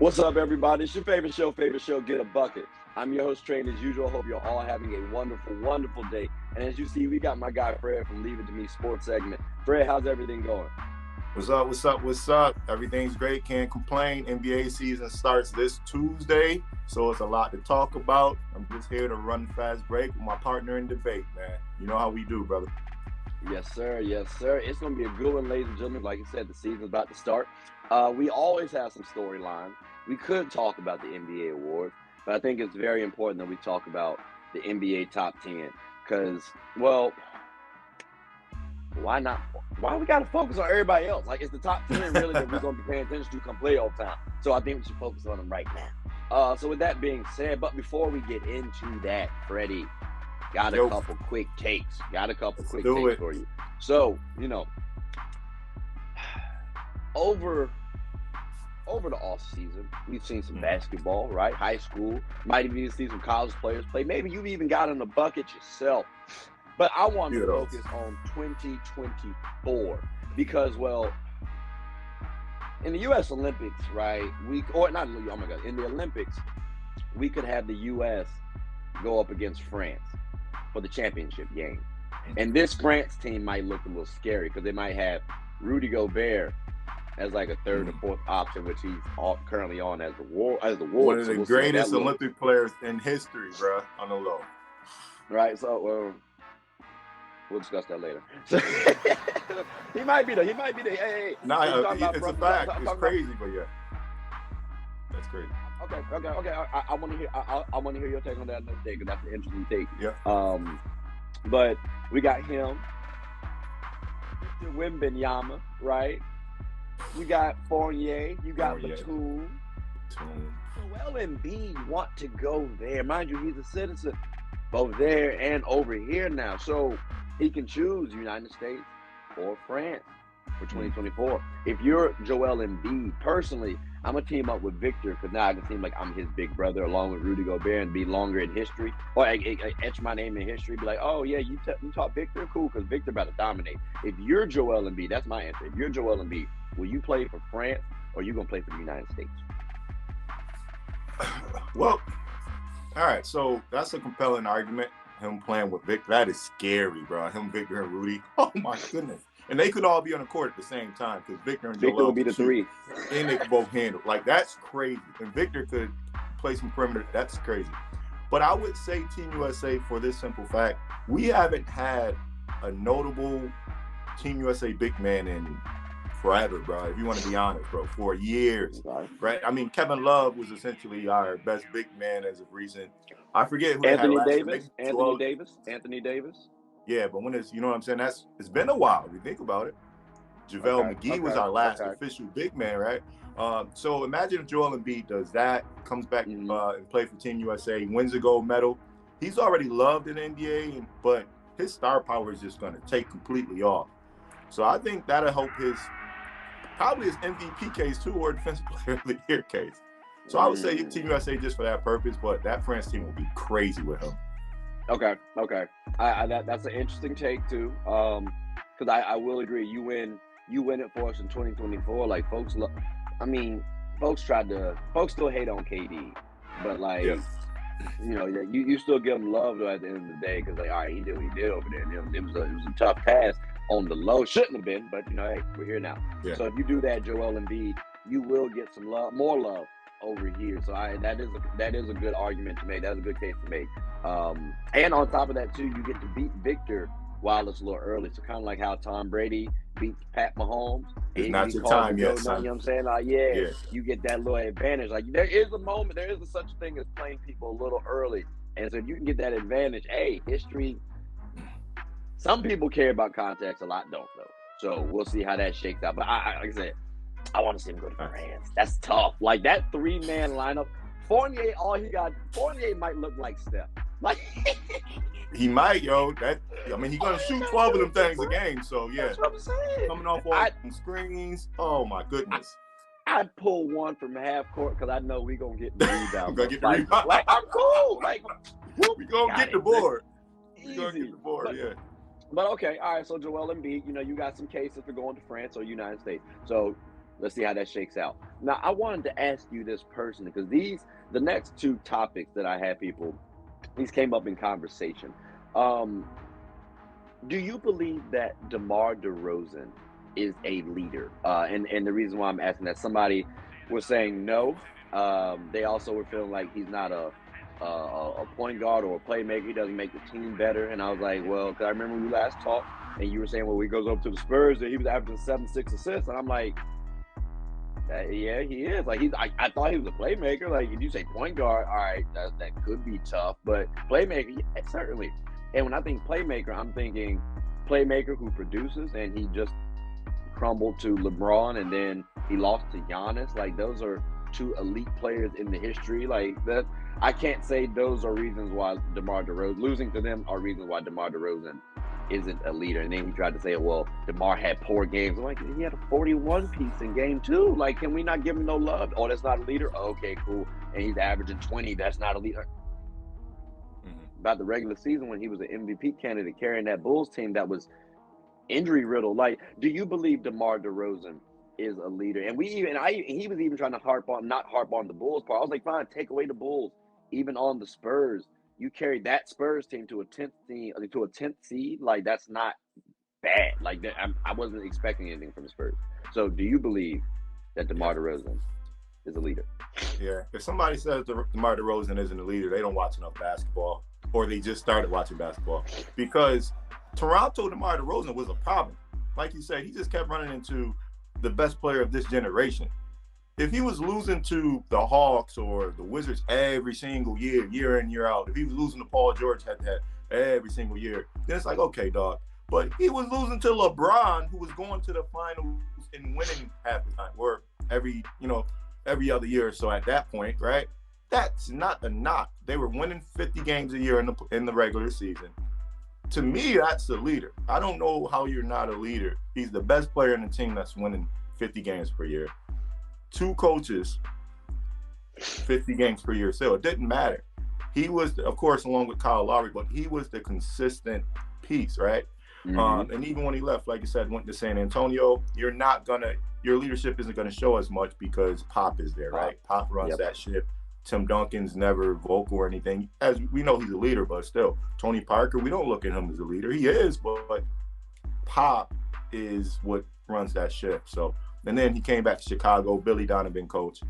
What's up, everybody? It's your favorite show, Get a Bucket. I'm your host, Train, as usual. Hope you're all having a wonderful, wonderful day. And as you see, we got my guy, Fred, from Leave It To Me Sports segment. Fred, how's everything going? What's up? Everything's great. Can't complain. NBA season starts this Tuesday, so it's a lot to talk about. I'm just here to run fast break with my partner in debate, man. You know how we do, brother. Yes, sir. Yes, sir. It's going to be a good one, ladies and gentlemen. Like you said, the season's about to start. We always have some storyline. We could talk about the NBA awards, but I think it's very important that we talk about the NBA top 10 because, well, why not? Why we got to focus on everybody else? Like, it's the top 10 really that we're going to be paying attention to come playoff time. So I think we should focus on them right now. So with that being said, but before we get into that, Freddie, got a couple quick takes. For you. So, you know, over the off season, we've seen some basketball, right? High school, might even see some college players play. Maybe you've even got in the bucket yourself. But I want to focus on 2024 because, well, in the U.S. Olympics, right? In the Olympics, we could have the U.S. go up against France for the championship game. And this France team might look a little scary because they might have Rudy Gobert as like a third or fourth option, which he's currently on as the war. One of the greatest Olympic players in history, bro, on the low. Right, so we'll discuss that later. He might be the. Hey. It's a fact. It's crazy, but yeah, that's crazy. Okay. I want to hear. I want to hear your take on that another day because that's an interesting take. Yeah. But we got him, Wembanyama, right? You got Fournier. You got Batum. Joel Embiid want to go there. Mind you, he's a citizen both there and over here now. So he can choose United States or France for 2024. If you're Joel Embiid, personally, I'm going to team up with Victor because now I can seem like I'm his big brother along with Rudy Gobert and be longer in history. Or I etch my name in history, be like, oh, yeah, you taught Victor? Cool, because Victor about to dominate. If you're Joel Embiid, that's my answer. If you're Joel Embiid, will you play for France or are you going to play for the United States? Well, all right, so that's a compelling argument. Him playing with Victor, that is scary, bro. Him, Victor, and Rudy. Oh, my goodness. And they could all be on the court at the same time because Victor and Joel would be the three. And they could both handle. Like, that's crazy. And Victor could play some perimeter. That's crazy. But I would say Team USA for this simple fact, we haven't had a notable Team USA big man in forever, bro. If you want to be honest, bro, for years, right? I mean, Kevin Love was essentially our best big man as of recent. I forget who Anthony Davis. Yeah, but when it's, you know what I'm saying? It's been a while. If you think about it. JaVale McGee was our last official big man, right? So imagine if Joel Embiid does that, comes back and play for Team USA, wins a gold medal. He's already loved in the NBA, but his star power is just going to take completely off. So I think that'll help probably his MVP case too, or Defensive Player of the Year case. So I would say Team USA just for that purpose, but that France team will be crazy with him. Okay. That's an interesting take too. Because I will agree. You win it for us in 2024. Like folks still hate on KD, but like you know, you still give him love though at the end of the day because like, all right, he did what he did over there. And it was a tough task on the low. Shouldn't have been, but you know, hey, we're here now. Yeah. So if you do that, Joel Embiid, you will get some love, more love over here. So that is a good argument to make. That's a good case to make. And on top of that too, you get to beat Victor while it's a little early. So kind of like how Tom Brady beat Pat Mahomes. It's not your time yet, son. You know what I'm saying? Like, you get that little advantage. Like there is such a thing as playing people a little early. And so if you can get that advantage, hey, history. Some people care about context, a lot don't though. So we'll see how that shakes out. But like I said, I want to see him go to France. That's tough. Like that 3-man lineup. Fournier might look like Steph. Like he might, yo. He's gonna shoot 12 of them things a game. So yeah, that's what I'm saying. Coming off all screens. Oh my goodness. I'd pull one from half court because I know we gonna get the rebound. We're gonna get the rebound. Like I'm cool. Like we gonna get the board. We gonna get the board. But okay, all right. So Joel Embiid, you know, you got some cases for going to France or United States. So Let's see how that shakes out. Now, I wanted to ask you this personally, because the next two topics that I had these came up in conversation. Do you believe that DeMar DeRozan is a leader? And the reason why I'm asking that, somebody was saying no. They also were feeling like he's not a point guard or a playmaker. He doesn't make the team better. And I was like, well, because I remember we last talked, and you were saying, well, he goes up to the Spurs, and he was averaging 7-6 assists. And I'm like, yeah, he is. Like, I thought he was a playmaker. Like, if you say point guard, all right, that could be tough. But playmaker, yeah, certainly. And when I think playmaker, I'm thinking playmaker who produces, and he just crumbled to LeBron, and then he lost to Giannis. Like, those are two elite players in the history. Like, that, I can't say those are reasons why DeMar DeRozan, losing to them are reasons why DeMar DeRozan isn't a leader. And then he tried to say, well, DeMar had poor games. I'm like, he had a 41 piece in game 2. Like, can we not give him no love? Oh, that's not a leader? Oh, okay, cool. And he's averaging 20. That's not a leader. About the regular season, when he was an MVP candidate carrying that Bulls team that was injury riddled. Like, do you believe DeMar DeRozan is a leader? And he was even trying to not harp on the Bulls part. I was like, fine, take away the Bulls. Even on the Spurs, you carried that Spurs team to a 10th seed. Like, that's not bad. Like, that, I wasn't expecting anything from the Spurs. So, do you believe that DeMar DeRozan is a leader? Yeah. If somebody says DeMar DeRozan isn't a leader, they don't watch enough basketball, or they just started watching basketball. Because Toronto DeMar DeRozan was a problem. Like you said, he just kept running into the best player of this generation. If he was losing to the Hawks or the Wizards every single year, year in, year out, if he was losing to Paul George head-to-head every single year, then it's like, okay, dog. But he was losing to LeBron, who was going to the finals and winning half the time, or every other year or so at that point, right? That's not a knock. They were winning 50 games a year in the regular season. To me, that's the leader. I don't know how you're not a leader. He's the best player in the team that's winning 50 games per year. 2 coaches, 50 games per year. So it didn't matter. He was, of course, along with Kyle Lowry, but he was the consistent piece, right? Mm-hmm. And even when he left, like you said, went to San Antonio, your leadership isn't going to show as much because Pop is there, right? Pop runs that ship. Tim Duncan's never vocal or anything. As we know, he's a leader, but still, Tony Parker, we don't look at him as a leader. He is, but Pop is what runs that ship. So, and then he came back to Chicago, Billy Donovan coach,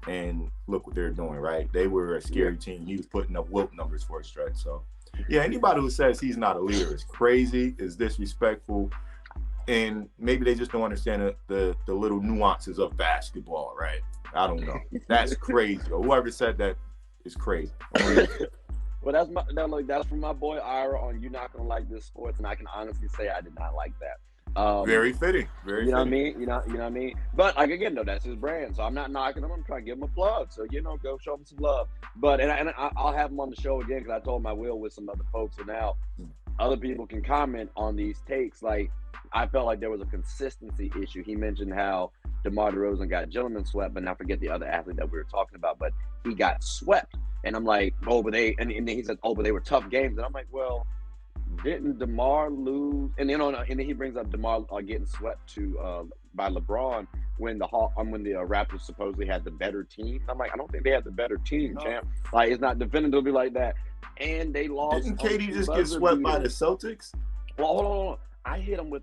and look what they're doing, right? They were a scary team. He was putting up Wilt numbers for a stretch. So, yeah, anybody who says he's not a leader is crazy, is disrespectful, and maybe they just don't understand the little nuances of basketball, right? I don't know. That's crazy. Or whoever said that is crazy. Well, that's from my boy Ira on "You're Not Gonna Like This Sports," and I can honestly say I did not like that. Very fitting. Very. You know fitting. what I mean? You know what I mean? But like again, though, that's his brand, so I'm not knocking him. I'm trying to give him a plug. So go show him some love. But and I'll have him on the show again because I told him I will with some other folks. So now other people can comment on these takes. Like, I felt like there was a consistency issue. He mentioned how DeMar DeRozan got gentleman swept, but not forget the other athlete that we were talking about. But he got swept, and I'm like, oh, but they, and then he says, oh, but they were tough games, and I'm like, well, didn't DeMar lose? And then he brings up DeMar getting swept by LeBron when the Raptors supposedly had the better team. I'm like, I don't think they had the better team, champ. Like, it's not definitively like that. And they lost. Didn't KD just get swept by the Celtics? Well, hold on. I hit them with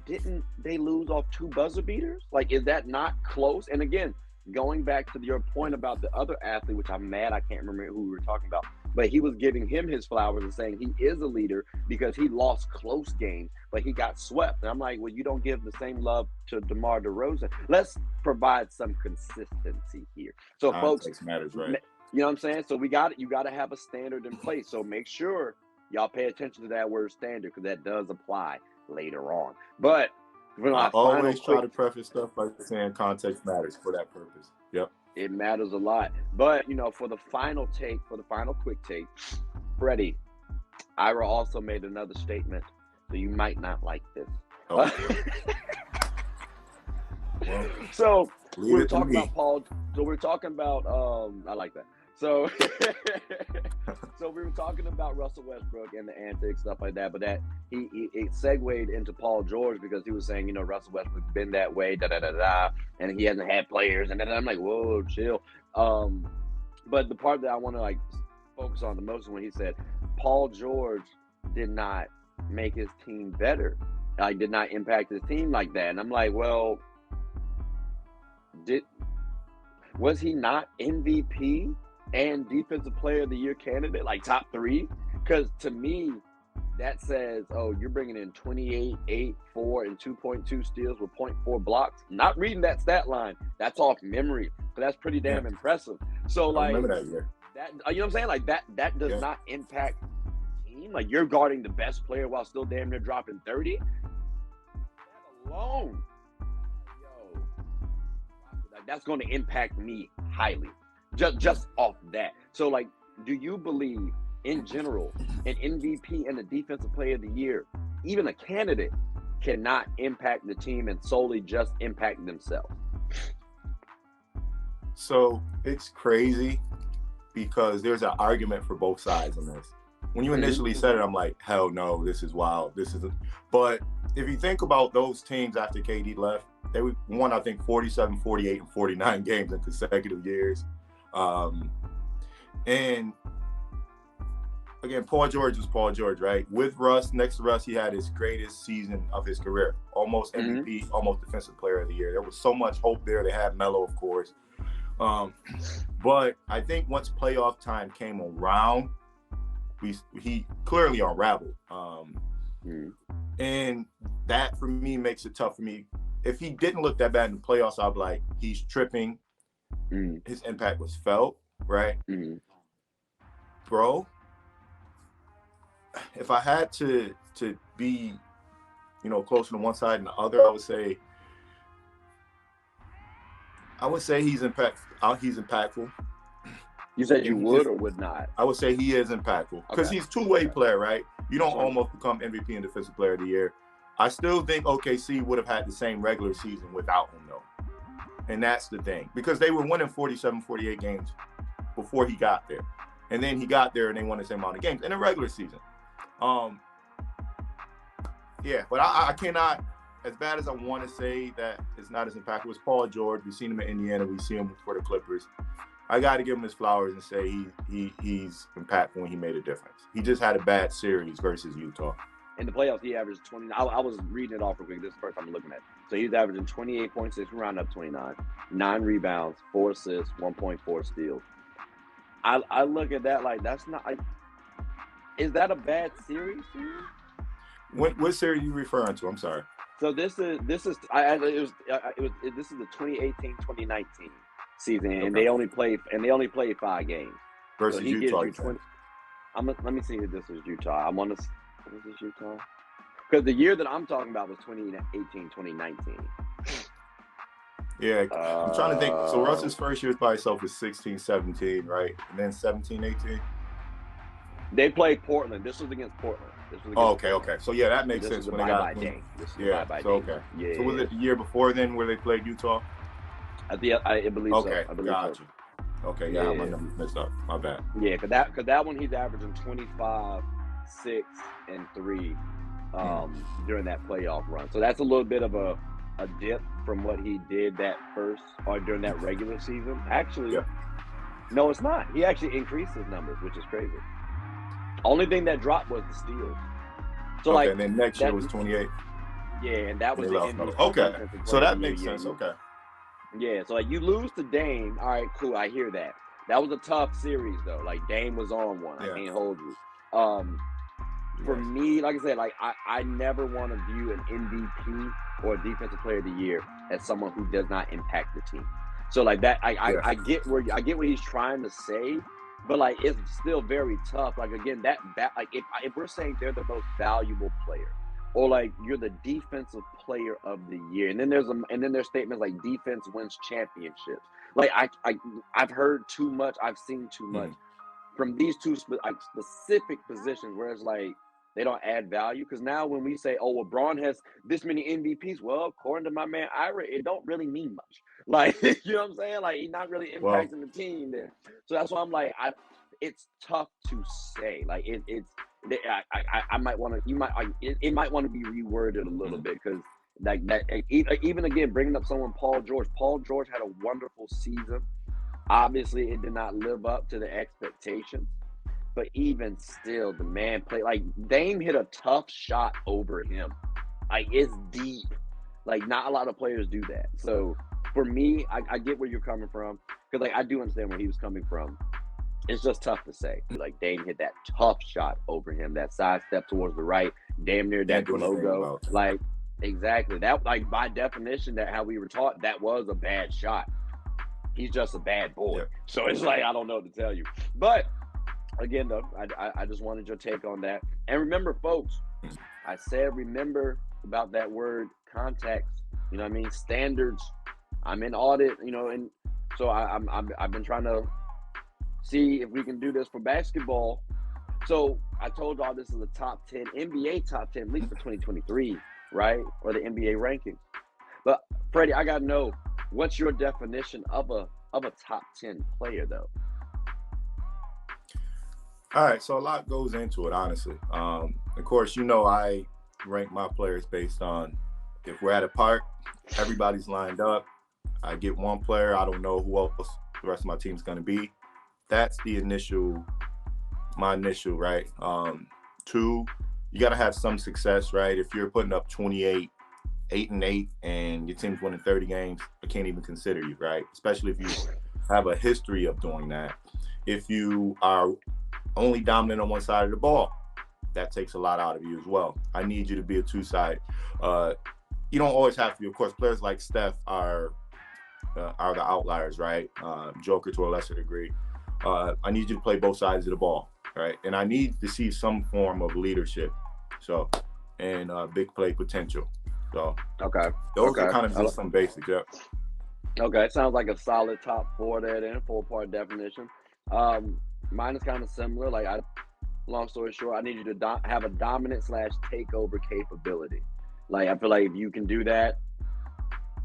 didn't they lose off 2 buzzer beaters? Like, is that not close? And again, going back to your point about the other athlete, which I'm mad I can't remember who we were talking about, but he was giving him his flowers and saying he is a leader because he lost close games, but he got swept. And I'm like, well, you don't give the same love to DeMar DeRozan. Let's provide some consistency here. So, folks, matters, right? You know what I'm saying? So you got to have a standard in place. So make sure y'all pay attention to that word standard because that does apply later on. But I always try to preface stuff by saying context matters for that purpose. Yep. It matters a lot. But, for the final quick take, Freddie, Ira also made another statement, so you might not like this. Oh, so we're talking about Paul. So we're talking about, I like that. So, so we were talking about Russell Westbrook and the antics, stuff like that, but that it segued into Paul George because he was saying, Russell Westbrook's been that way, and he hasn't had players, and then I'm like, whoa, chill. But the part that I want to focus on the most is when he said Paul George did not make his team better, did not impact his team like that, and I'm like, well, was he not MVP and Defensive Player of the Year candidate, top 3? Because to me, that says, oh, you're bringing in 28, 8, 4, and 2.2 steals with 0.4 blocks. Not reading that stat line. That's off memory. But that's pretty damn impressive. So, I remember that year. That, you know what I'm saying? That does not impact the team. You're guarding the best player while still damn near dropping 30. That alone, that's going to impact me highly. Just off that. So, do you believe, in general, an MVP and a Defensive Player of the Year, even a candidate, cannot impact the team and solely just impact themselves? So, it's crazy because there's an argument for both sides on this. When you initially said it, I'm like, hell no, this is wild. This isn't. But if you think about those teams after KD left, they won, I think, 47, 48, and 49 games in consecutive years. And again, Paul George was Paul George, right? With Russ, next to Russ, he had his greatest season of his career. Almost MVP, almost Defensive Player of the Year. There was so much hope there. They had Melo, of course. But I think once playoff time came around, he clearly unraveled. And that, for me, makes it tough for me. If he didn't look that bad in the playoffs, I'd be like, he's tripping. His impact was felt, right? Bro, if I had to be, closer to one side and the other, I would say he's impactful. You said you would or would not? I would say he is impactful because he's two-way player, right? You don't almost become MVP and Defensive Player of the Year. I still think OKC would have had the same regular season without him, though. And that's the thing. Because they were winning 47, 48 games before he got there. And then he got there and they won the same amount of games in the regular season. But I cannot, as bad as I want to say that it's not as impactful as Paul George. We've seen him in Indiana. We've seen him for the Clippers. I got to give him his flowers and say he's impactful when he made a difference. He just had a bad series versus Utah. In the playoffs, he averaged 20. I was reading it off real quick. This is the first time I'm looking at it. So he's averaging 28.6, round up 29, 9 rebounds, 4 assists, 1.4 steals. I look at that like, that's not. Is that a bad series to you? What series are you referring to? I'm sorry. So this is the 2018-2019 season, and they only played 5 games. Versus Utah. Let me see if this is Utah. Is this Utah? Because the year that I'm talking about was 2018-2019. Yeah, I'm trying to think. So Russ's first year by himself was 16-17, right? And then 17-18. They played Portland. This was against Portland. Okay. So yeah, that makes sense when they got. Okay. Yeah. So was it the year before then where they played Utah? I believe so. Okay, gotcha. Okay, yeah, my numbers messed up. My bad. Yeah, because that one he's averaging 25, 6, and 3 during that playoff run. So that's a little bit of a dip from what he did during that regular season. Actually, no, it's not. He actually increased his numbers, which is crazy. Only thing that dropped was the steals. So and then next year was 28. Yeah, and that was the end. Okay, so that makes sense. Okay. Yeah, so you lose to Dame. All right, cool. I hear that. That was a tough series though. Dame was on one. I can't hold you. For me, like I said, I never want to view an MVP or a Defensive Player of the Year as someone who does not impact the team. So that, I get what he's trying to say, but it's still very tough. Again, if we're saying they're the most valuable player, or you're the Defensive Player of the Year, and then there's statements like defense wins championships. I've heard too much, I've seen too much from these two specific positions where it's They don't add value, because now when we say, oh, well, Braun has this many MVPs, well, according to my man Ira, it don't really mean much. Like, you know what I'm saying? Like, he's not really impacting the team there. So that's why I'm like, it's tough to say. Like, I might want to, it might want to be reworded a little bit, because like that, even again, bringing up someone, Paul George. Paul George had a wonderful season. Obviously, it did not live up to the expectations. But even still, the man played. Like, Dame hit a tough shot over him. Like, it's deep. Like, not a lot of players do that. So, for me, I get where you're coming from. Because, like, I do understand where he was coming from. It's just tough to say. Like, Dame hit that tough shot over him. That sidestep towards the right. Damn near that logo. Like, exactly. That, like, by definition, that how we were taught, that was a bad shot. He's just a bad boy. Yep. So, it's like, I don't know what to tell you. But again, though, I just wanted your take on that. And remember, folks, I said remember about that word context. You know what I mean? Standards. I'm in audit, you know, and so I've been trying to see if we can do this for basketball. So I told y'all this is the top 10, NBA top 10, at least for 2023, right? Or the NBA rankings. But Freddie, I gotta know, what's your definition of a top 10 player, though? All right, so a lot goes into it, honestly. Of course, you know, I rank my players based on if we're at a park, everybody's lined up. I get one player, I don't know who else the rest of my team's going to be. That's my initial, right? 2, you got to have some success, right? If you're putting up 28, 8-8, and your team's winning 30 games, I can't even consider you, right? Especially if you have a history of doing that. If you are only dominant on one side of the ball, that takes a lot out of you as well. I need you to be a two-side. You don't always have to be. Of course, players like Steph are the outliers, right? Joker to a lesser degree. I need you to play both sides of the ball, right? And I need to see some form of leadership, so, and big play potential. So, okay, those are kind of just some basics. Yeah. Okay, sounds like a solid top 4 there. Then 4-part definition. Mine is kind of similar. Like, long story short, I need you to have a dominant / takeover capability. Like, I feel like if you can do that,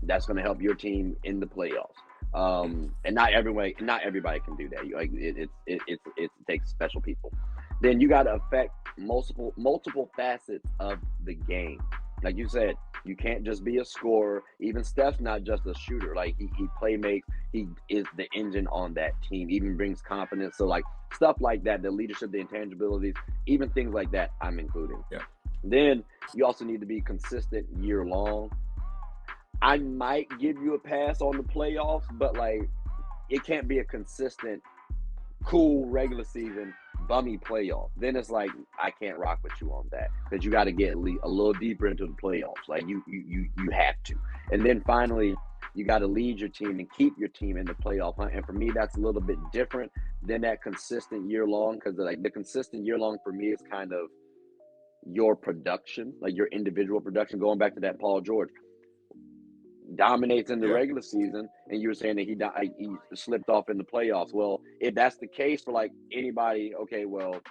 that's going to help your team in the playoffs. And not everybody can do that. It takes special people. Then you got to affect multiple facets of the game. Like you said, you can't just be a scorer. Even Steph's not just a shooter. Like, he playmakes. He is the engine on that team. Even brings confidence. So, like, stuff like that, the leadership, the intangibilities, even things like that, I'm including. Yeah. Then you also need to be consistent year long. I might give you a pass on the playoffs, but, like, it can't be a consistent, cool regular season bummy playoff. Then it's like, I can't rock with you on that, because you got to get a little deeper into the playoffs. Like, you have to. And then finally, you got to lead your team and keep your team in the playoff hunt. And for me, that's a little bit different than that consistent year long, because, like, the consistent year long for me is kind of your production, like your individual production. Going back to that Paul George, dominates in the regular season, and you were saying that he slipped off in the playoffs. Well, if that's the case for, like, anybody, okay, well,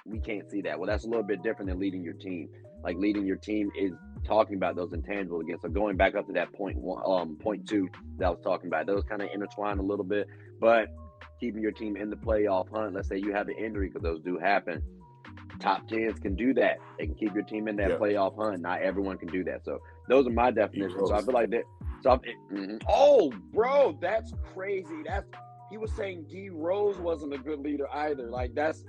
we can't see that. Well, that's a little bit different than leading your team. Like, leading your team is talking about those intangibles again. So going back up to that point 2 that I was talking about, those kind of intertwine a little bit. But keeping your team in the playoff hunt, let's say you have an injury, because those do happen. Top 10s can do that. They can keep your team in that playoff hunt. Not everyone can do that. So those are my definitions. So I feel like that. So oh, bro, that's crazy. He was saying D Rose wasn't a good leader either. Like, that's.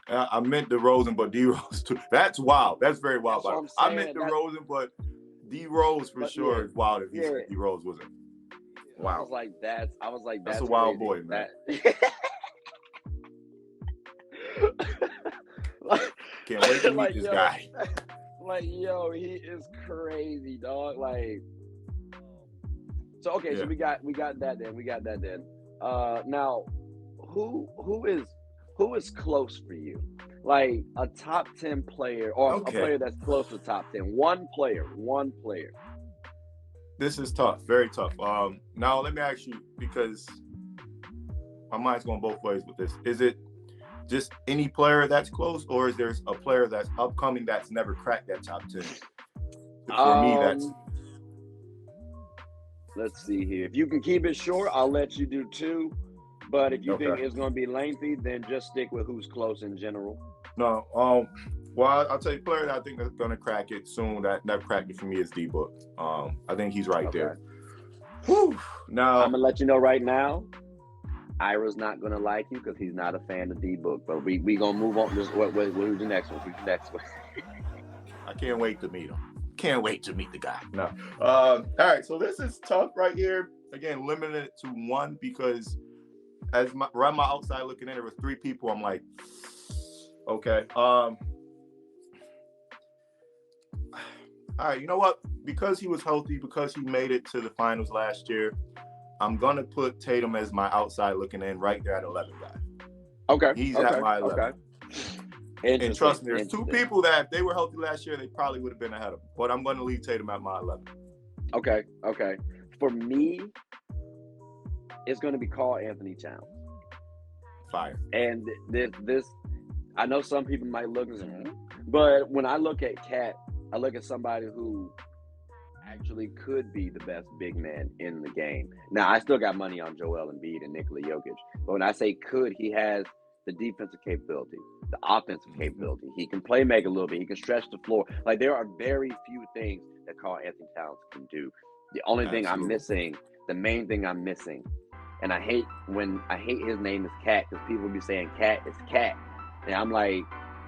I meant DeRozan, but D Rose too. That's wild. That's very wild. I meant DeRozan, but D Rose for sure is wild. If he said D Rose wasn't. Wow. I was like, that's a wild crazy. Boy, man. Can't wait to meet this guy. Like, yo, he is crazy, dog. Like, so okay, so we got that then. Now, who is close for you? Like, a top 10 player, or a player that's close to top 10. One player. This is tough, very tough. Now let me ask you, because my mind's going both ways with this. Is it just any player that's close, or is there a player that's upcoming that's never cracked that top 10? For me, that's... Let's see here. If you can keep it short, I'll let you do 2. But if you think it's going to be lengthy, then just stick with who's close in general. No, well, I'll tell you, player that I think that's going to crack it soon, that never cracked it for me, is D-Book. I think he's right there. Whew. Now, I'm going to let you know right now, Ira's not going to like you because he's not a fan of D-Book. But we going to move on. Who's the next one? Who's the next one? I can't wait to meet him. Can't wait to meet the guy. No. All right, so this is tough right here. Again, limited to 1 because around my outside looking in, there was 3 people. I'm like, okay. All right, you know what? Because he was healthy, because he made it to the finals last year, I'm going to put Tatum as my outside looking in right there at 11 guy. Okay. He's at my 11. Okay. And trust me, there's 2 people that if they were healthy last year, they probably would have been ahead of him. But I'm going to leave Tatum at my 11. Okay. For me, it's going to be Karl Anthony Towns. Fire. And this, I know some people might look and say, but when I look at Cat, I look at somebody who actually could be the best big man in the game. Now, I still got money on Joel Embiid and Nikola Jokic. But when I say could, he has the defensive capability, the offensive capability. He can play make a little bit. He can stretch the floor. Like, there are very few things that Karl Anthony Towns can do. The only thing I'm missing, the main thing I'm missing, and I hate his name is Cat because people be saying Cat is Cat. And I'm like,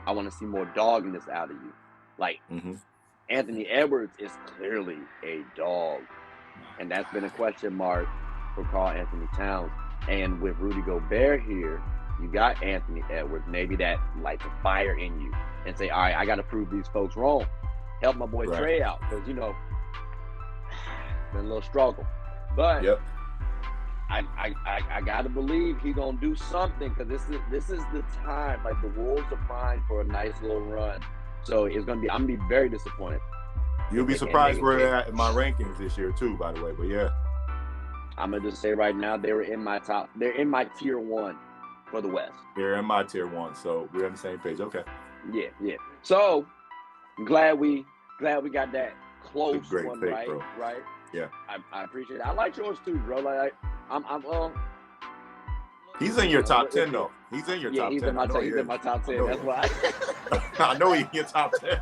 I want to see more doggedness out of you. Like, Anthony Edwards is clearly a dog. And that's been a question mark for Karl Anthony Towns. And with Rudy Gobert here, you got Anthony Edwards. Maybe that lights a fire in you and say, all right, I got to prove these folks wrong. Help my boy Trey out because, you know, it's been a little struggle. But I got to believe he's going to do something because this is the time. Like, the Wolves are primed for a nice little run. So I'm going to be very disappointed. You'll be surprised where they're at in my rankings this year too, by the way. But yeah. I'm going to just say right now, they're in my tier 1 for the West. They're in my tier 1, so we're on the same page. Okay. Yeah. So I'm glad we got that close one pick, right. Bro. Right? Yeah. I appreciate it. I like yours too, bro. Like I'm He's in your top 10 though. He's in your top 10. He's in my top 10. That's why. I know he's in your top 10.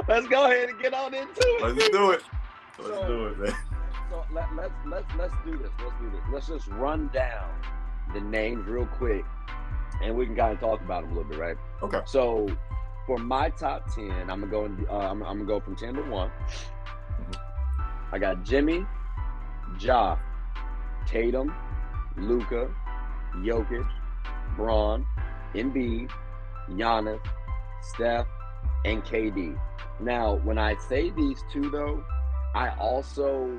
Let's go ahead and get on into it. Let's do it. Let's do it, man. So let's do this. Let's just run down the names real quick, and we can kind of talk about them a little bit, right? Okay. So for my top 10, I'm gonna go from 10 to 1. I got Jimmy, Ja, Tatum, Luka, Jokic, Bron, Embiid, Giannis, Steph, and KD. Now, when I say these 2, though, I also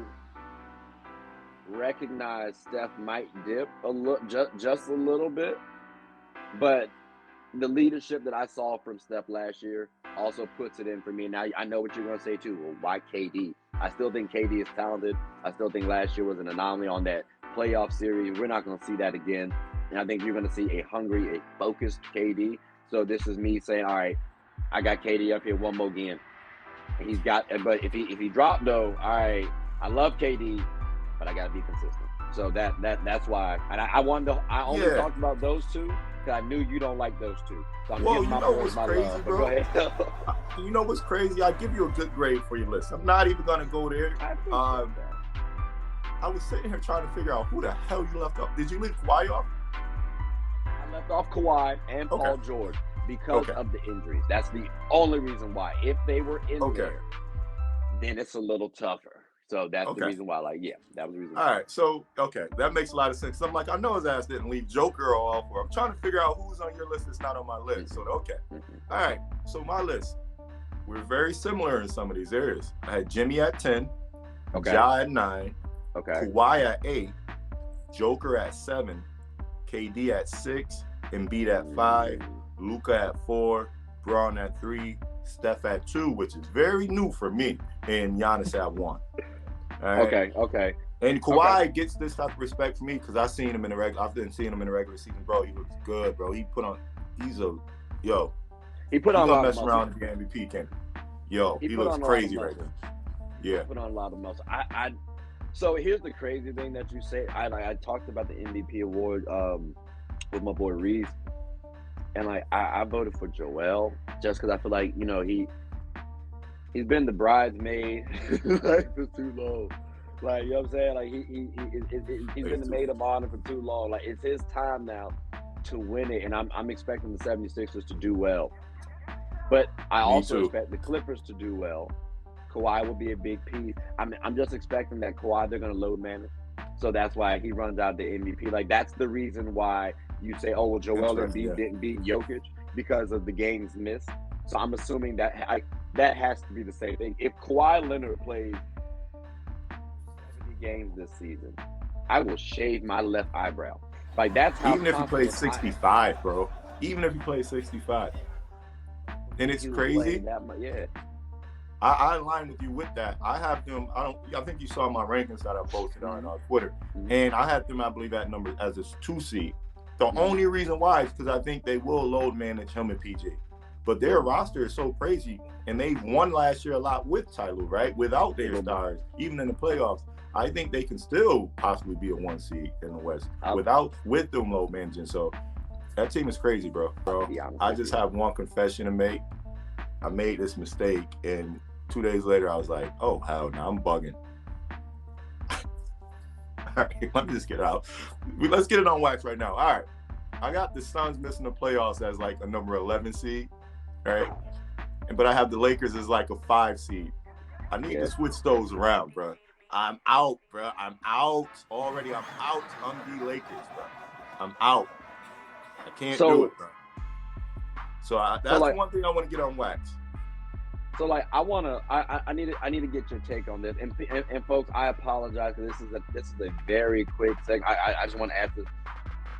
recognize Steph might dip a little, just a little bit, but the leadership that I saw from Steph last year also puts it in for me. Now, I know what you're going to say, too. Well, why KD? I still think KD is talented. I still think last year was an anomaly on that playoff series. We're not going to see that again. And I think you're going to see a hungry, a focused KD. So this is me saying, all right, I got KD up here one more game. And he's got, but if he dropped though, all right, I love KD, but I got to be consistent. So that's why. And I only talked about those 2 because I knew you don't like those 2. So I'm giving my boys my crazy, love. bro? Go ahead. You know what's crazy? I give you a good grade for your list. I'm not even gonna go there. I was sitting here trying to figure out who the hell you left off. Did you leave Kawhi off? I left off Kawhi and Paul George because of the injuries. That's the only reason why. If they were in there, then it's a little tougher. So that's the reason why. That was the reason why. All right, so that makes a lot of sense. I'm like, I know his ass didn't leave Joker off, or I'm trying to figure out who's on your list that's not on my list. So all right, so my list, we're very similar in some of these areas. I had Jimmy at 10, Ja at 9, Kawhi at 8, Joker at 7, KD at 6, Embiid at 5, Luka at 4, Bron at 3, Steph at 2, which is very new for me, and Giannis at 1. All right? Okay. And Kawhi gets this type of respect from me because I've been seeing him in the regular season, bro. He looks good, bro. He put on a lot of muscle. Around to be MVP candidate. He looks crazy right now. Yeah. He put on a lot of muscle. So here's the crazy thing that you say. I talked about the MVP award with my boy Reese, and I voted for Joel just because I feel like he's been the bridesmaid like for too long. Like, you know what I'm saying? Like he's been the maid of honor for too long. Like, it's his time now to win it, and I'm expecting the 76ers to do well. But I also expect the Clippers to do well. Kawhi will be a big piece. I'm just expecting that Kawhi, they're going to load manage. So that's why he runs out the MVP. Like, that's the reason why you say, oh, well, Joel Embiid didn't beat Jokic because of the games missed. So I'm assuming that that has to be the same thing. If Kawhi Leonard plays 70 games this season, I will shave my left eyebrow. Like, that's how. Even if he plays 65, bro. Even if he plays 65. And it's crazy. Yeah. I align with you with that. I have them. I think you saw my rankings that I posted on Twitter, and I had them, I believe, at number as a 2 seed. The only reason why is because I think they will load manage him and PG, but their roster is so crazy, and they won last year a lot with Tyloo, right? Without their stars, even in the playoffs, I think they can still possibly be a 1 seed in the West with them load managing. So that team is crazy, bro. I just have one confession to make. I made this mistake, and 2 days later, I was like, oh, hell no, I'm bugging. All right, let me just get it out. Let's get it on wax right now. All right. I got the Suns missing the playoffs as like a number 11 seed, right? But I have the Lakers as like a 5 seed. I need to switch those around, bro. I'm out, bro. I'm out already. I'm out on the Lakers, bro. I'm out. I can't do it, bro. So that's one thing I want to get on wax. So I need to get your take on this, and folks, I apologize because this is a very quick thing. I just want to ask this.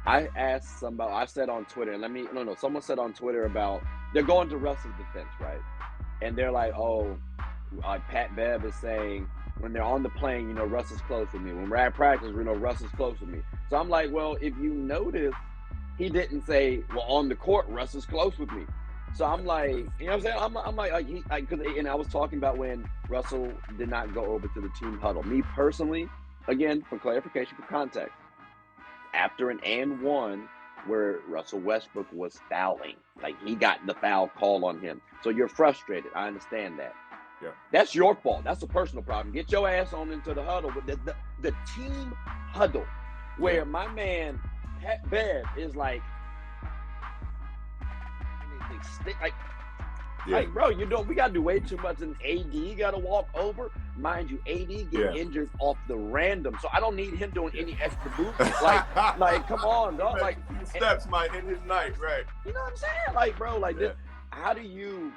I asked somebody. I said on Twitter. Someone said on Twitter about they're going to Russell's defense, right? And they're like, Pat Bev is saying when they're on the plane, Russ is close with me. When we're at practice, Russ is close with me. So I'm like, well, if you notice, he didn't say, well, on the court, Russ is close with me. So I'm like, you know what I'm saying? I'm like, and I was talking about when Russell did not go over to the team huddle. Me personally, again, for clarification, for context, after an and one where Russell Westbrook was fouling, like he got the foul call on him. So you're frustrated. I understand that. Yeah. That's your fault. That's a personal problem. Get your ass on into the huddle, but the team huddle, where my man Pat Bev is like, bro, we got to do way too much, and AD got to walk over. Mind you, AD get injured off the random, so I don't need him doing any extra movement. Like, come on, dog. Like, steps might end his night, right? You know what I'm saying? Like, bro, this, how do you?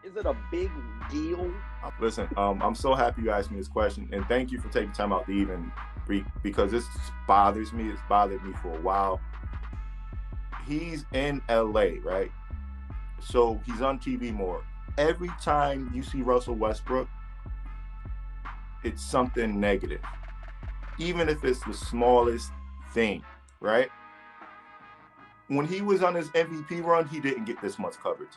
Is it a big deal? Listen, I'm so happy you asked me this question, and thank you for taking time out to even because this bothers me. It's bothered me for a while. He's in LA, right? So he's on TV more. Every time you see Russell Westbrook, it's something negative. Even if it's the smallest thing, right? When he was on his MVP run, he didn't get this much coverage.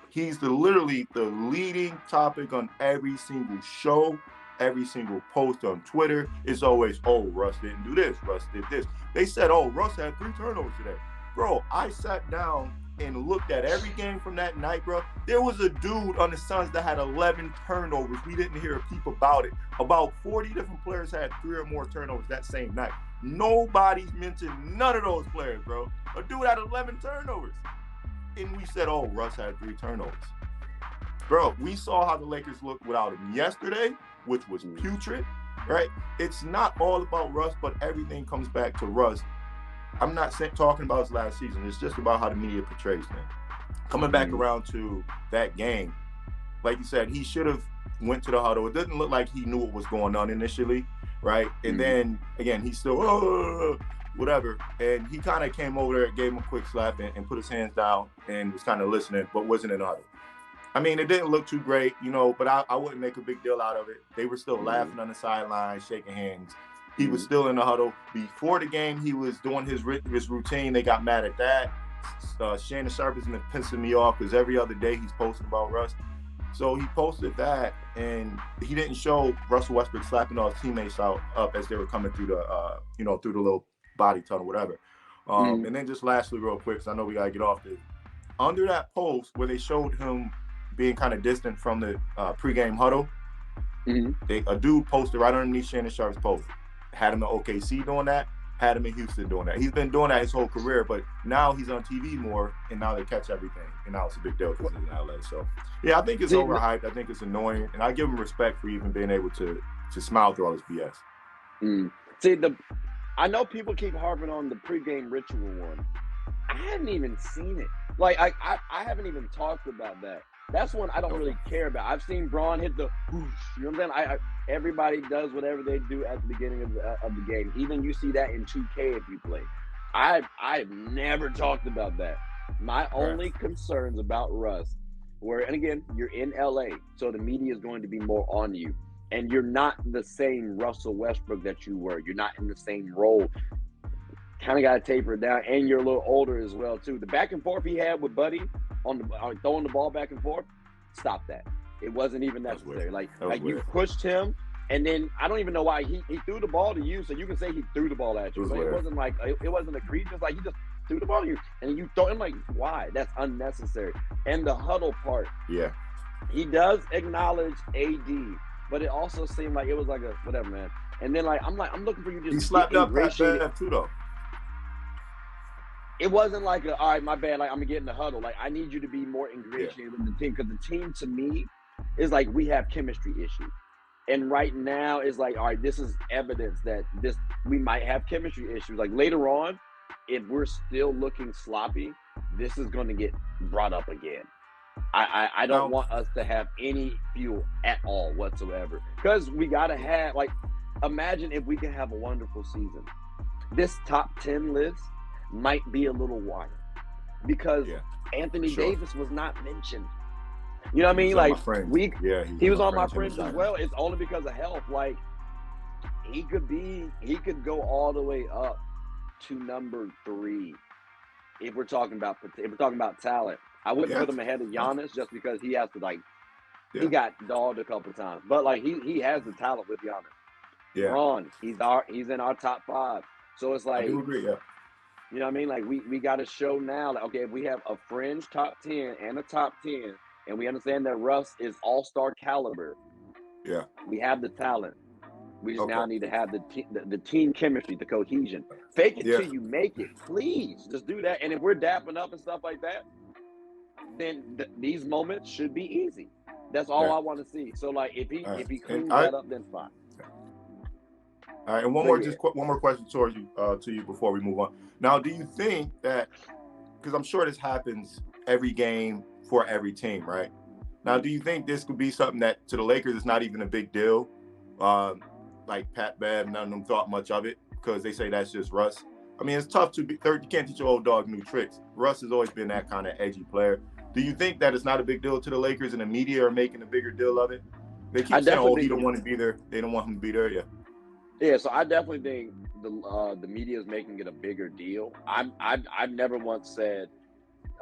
He's literally the leading topic on every single show, every single post on Twitter. It's always, oh, Russ didn't do this, Russ did this. They said, oh, Russ had 3 turnovers today. Bro, I sat down and looked at every game from that night, bro. There was a dude on the Suns that had 11 turnovers. We didn't hear a peep about it. About 40 different players had 3 or more turnovers that same night. Nobody's mentioned none of those players, bro. A dude had 11 turnovers. And we said, oh, Russ had 3 turnovers. Bro, we saw how the Lakers looked without him yesterday, which was putrid, right? It's not all about Russ, but everything comes back to Russ. I'm not talking about his last season. It's just about how the media portrays him. Coming back around to that game, like you said, he should have went to the huddle. It doesn't look like he knew what was going on initially, right? And then, again, he's still, whatever. And he kind of came over there, gave him a quick slap and put his hands down and was kind of listening, but wasn't in the huddle. I mean, it didn't look too great, you know, but I wouldn't make a big deal out of it. They were still laughing on the sideline, shaking hands. He was still in the huddle. Before the game, he was doing his routine. They got mad at that. Shannon Sharpe has been pissing me off because every other day he's posting about Russ. So he posted that, and he didn't show Russell Westbrook slapping all his teammates up as they were coming through the, through the little body tunnel, whatever. And then just lastly, real quick, because I know we got to get off this. Under that post where they showed him being kind of distant from the pregame huddle, a dude posted right underneath Shannon Sharpe's post. Had him in OKC doing that, had him in Houston doing that. He's been doing that his whole career, but now he's on TV more, and now they catch everything. And now it's a big deal because it's in LA. So, yeah, I think it's overhyped. I think it's annoying. And I give him respect for even being able to smile through all this BS. See, I know people keep harping on the pregame ritual one. I haven't even seen it. Like, I haven't even talked about that. That's one I don't really care about. I've seen Braun hit the whoosh. You know what I'm saying? Everybody does whatever they do at the beginning of the game. Even you see that in 2K if you play. I've never talked about that. My only concerns about Russ were, and again, you're in LA, so the media is going to be more on you. And you're not the same Russell Westbrook that you were. You're not in the same role. Kind of got to taper it down, and you're a little older as well too. The back and forth he had with Buddy on the throwing the ball back and forth, stop that. It wasn't even necessary. Like you pushed him, and then I don't even know why he threw the ball to you, so you can say he threw the ball at you. So it wasn't like it wasn't egregious. Like he just threw the ball to you, and you throw him. Like, why? That's unnecessary. And the huddle part, he does acknowledge AD, but it also seemed like it was like a whatever, man. And then I'm looking for you to just he slapped up that too, though. It wasn't like all right, my bad, like I'm gonna get in the huddle. Like, I need you to be more ingratiated with the team, because the team to me is like we have chemistry issues. And right now is like, all right, this is evidence that we might have chemistry issues. Like later on, if we're still looking sloppy, this is gonna get brought up again. I don't want us to have any fuel at all whatsoever. Because we gotta have, like, imagine if we can have a wonderful season. This top 10 list might be a little wild because Anthony Davis was not mentioned. You know what I mean? Like, he was on my friends as well. It's only because of health. Like, he could go all the way up to number 3 if we're talking about talent. I wouldn't put him ahead of Giannis just because he has to he got dogged a couple times, but like he has the talent with Giannis. Ron, he's in our top 5. So it's like, I do agree, you know what I mean? Like, we got to show now, like, okay, if we have a fringe top 10 and a top 10, and we understand that Russ is all-star caliber, we have the talent. We just now need to have the team chemistry, the cohesion. Fake it till you make it, please. Just do that. And if we're dapping up and stuff like that, then these moments should be easy. That's all I want to see. So, like, if he cleans that up, then fine. All right, and one more question towards you to you before we move on. Now, do you think that, because I'm sure this happens every game for every team, right? Now, do you think this could be something that to the Lakers is not even a big deal? Like Pat Bev, none of them thought much of it because they say that's just Russ. I mean, it's tough to be third. You can't teach your old dog new tricks. Russ has always been that kind of edgy player. Do you think that it's not a big deal to the Lakers and the media are making a bigger deal of it? They keep saying, "Oh, he don't want to be there." They don't want him to be there. Yeah, so I definitely think the media is making it a bigger deal. I've never once said,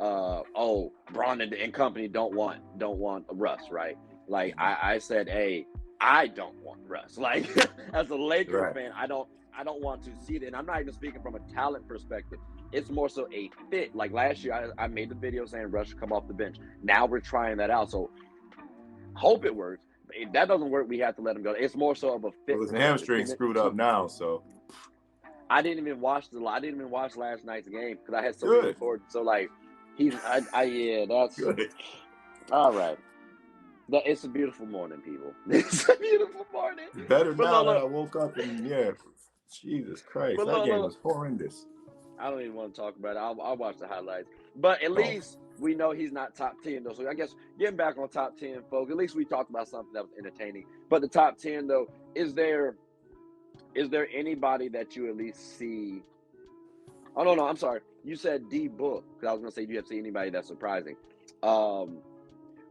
"Oh, Bron and company don't want Russ," right? Like I said, "Hey, I don't want Russ." Like, as a Lakers fan, I don't want to see it, and I'm not even speaking from a talent perspective. It's more so a fit. Like last year, I made the video saying Russ should come off the bench. Now we're trying that out, so hope it works. If that doesn't work, we have to let him go. It's more so of a fit. Well, his hamstring screwed up now, so I didn't even watch last night's game because I had so many recorded. So like, that's good. All right. It's a beautiful morning, people. It's a beautiful morning. Better now that I woke up and Jesus Christ, that game was horrendous. I don't even want to talk about it. I'll watch the highlights. But at least we know he's not top 10, though. So I guess getting back on top 10, folks, at least we talked about something that was entertaining. But the top 10, though, is there anybody that you at least see? Oh, no, I'm sorry. You said D-Book, because I was going to say, do you have to see anybody that's surprising?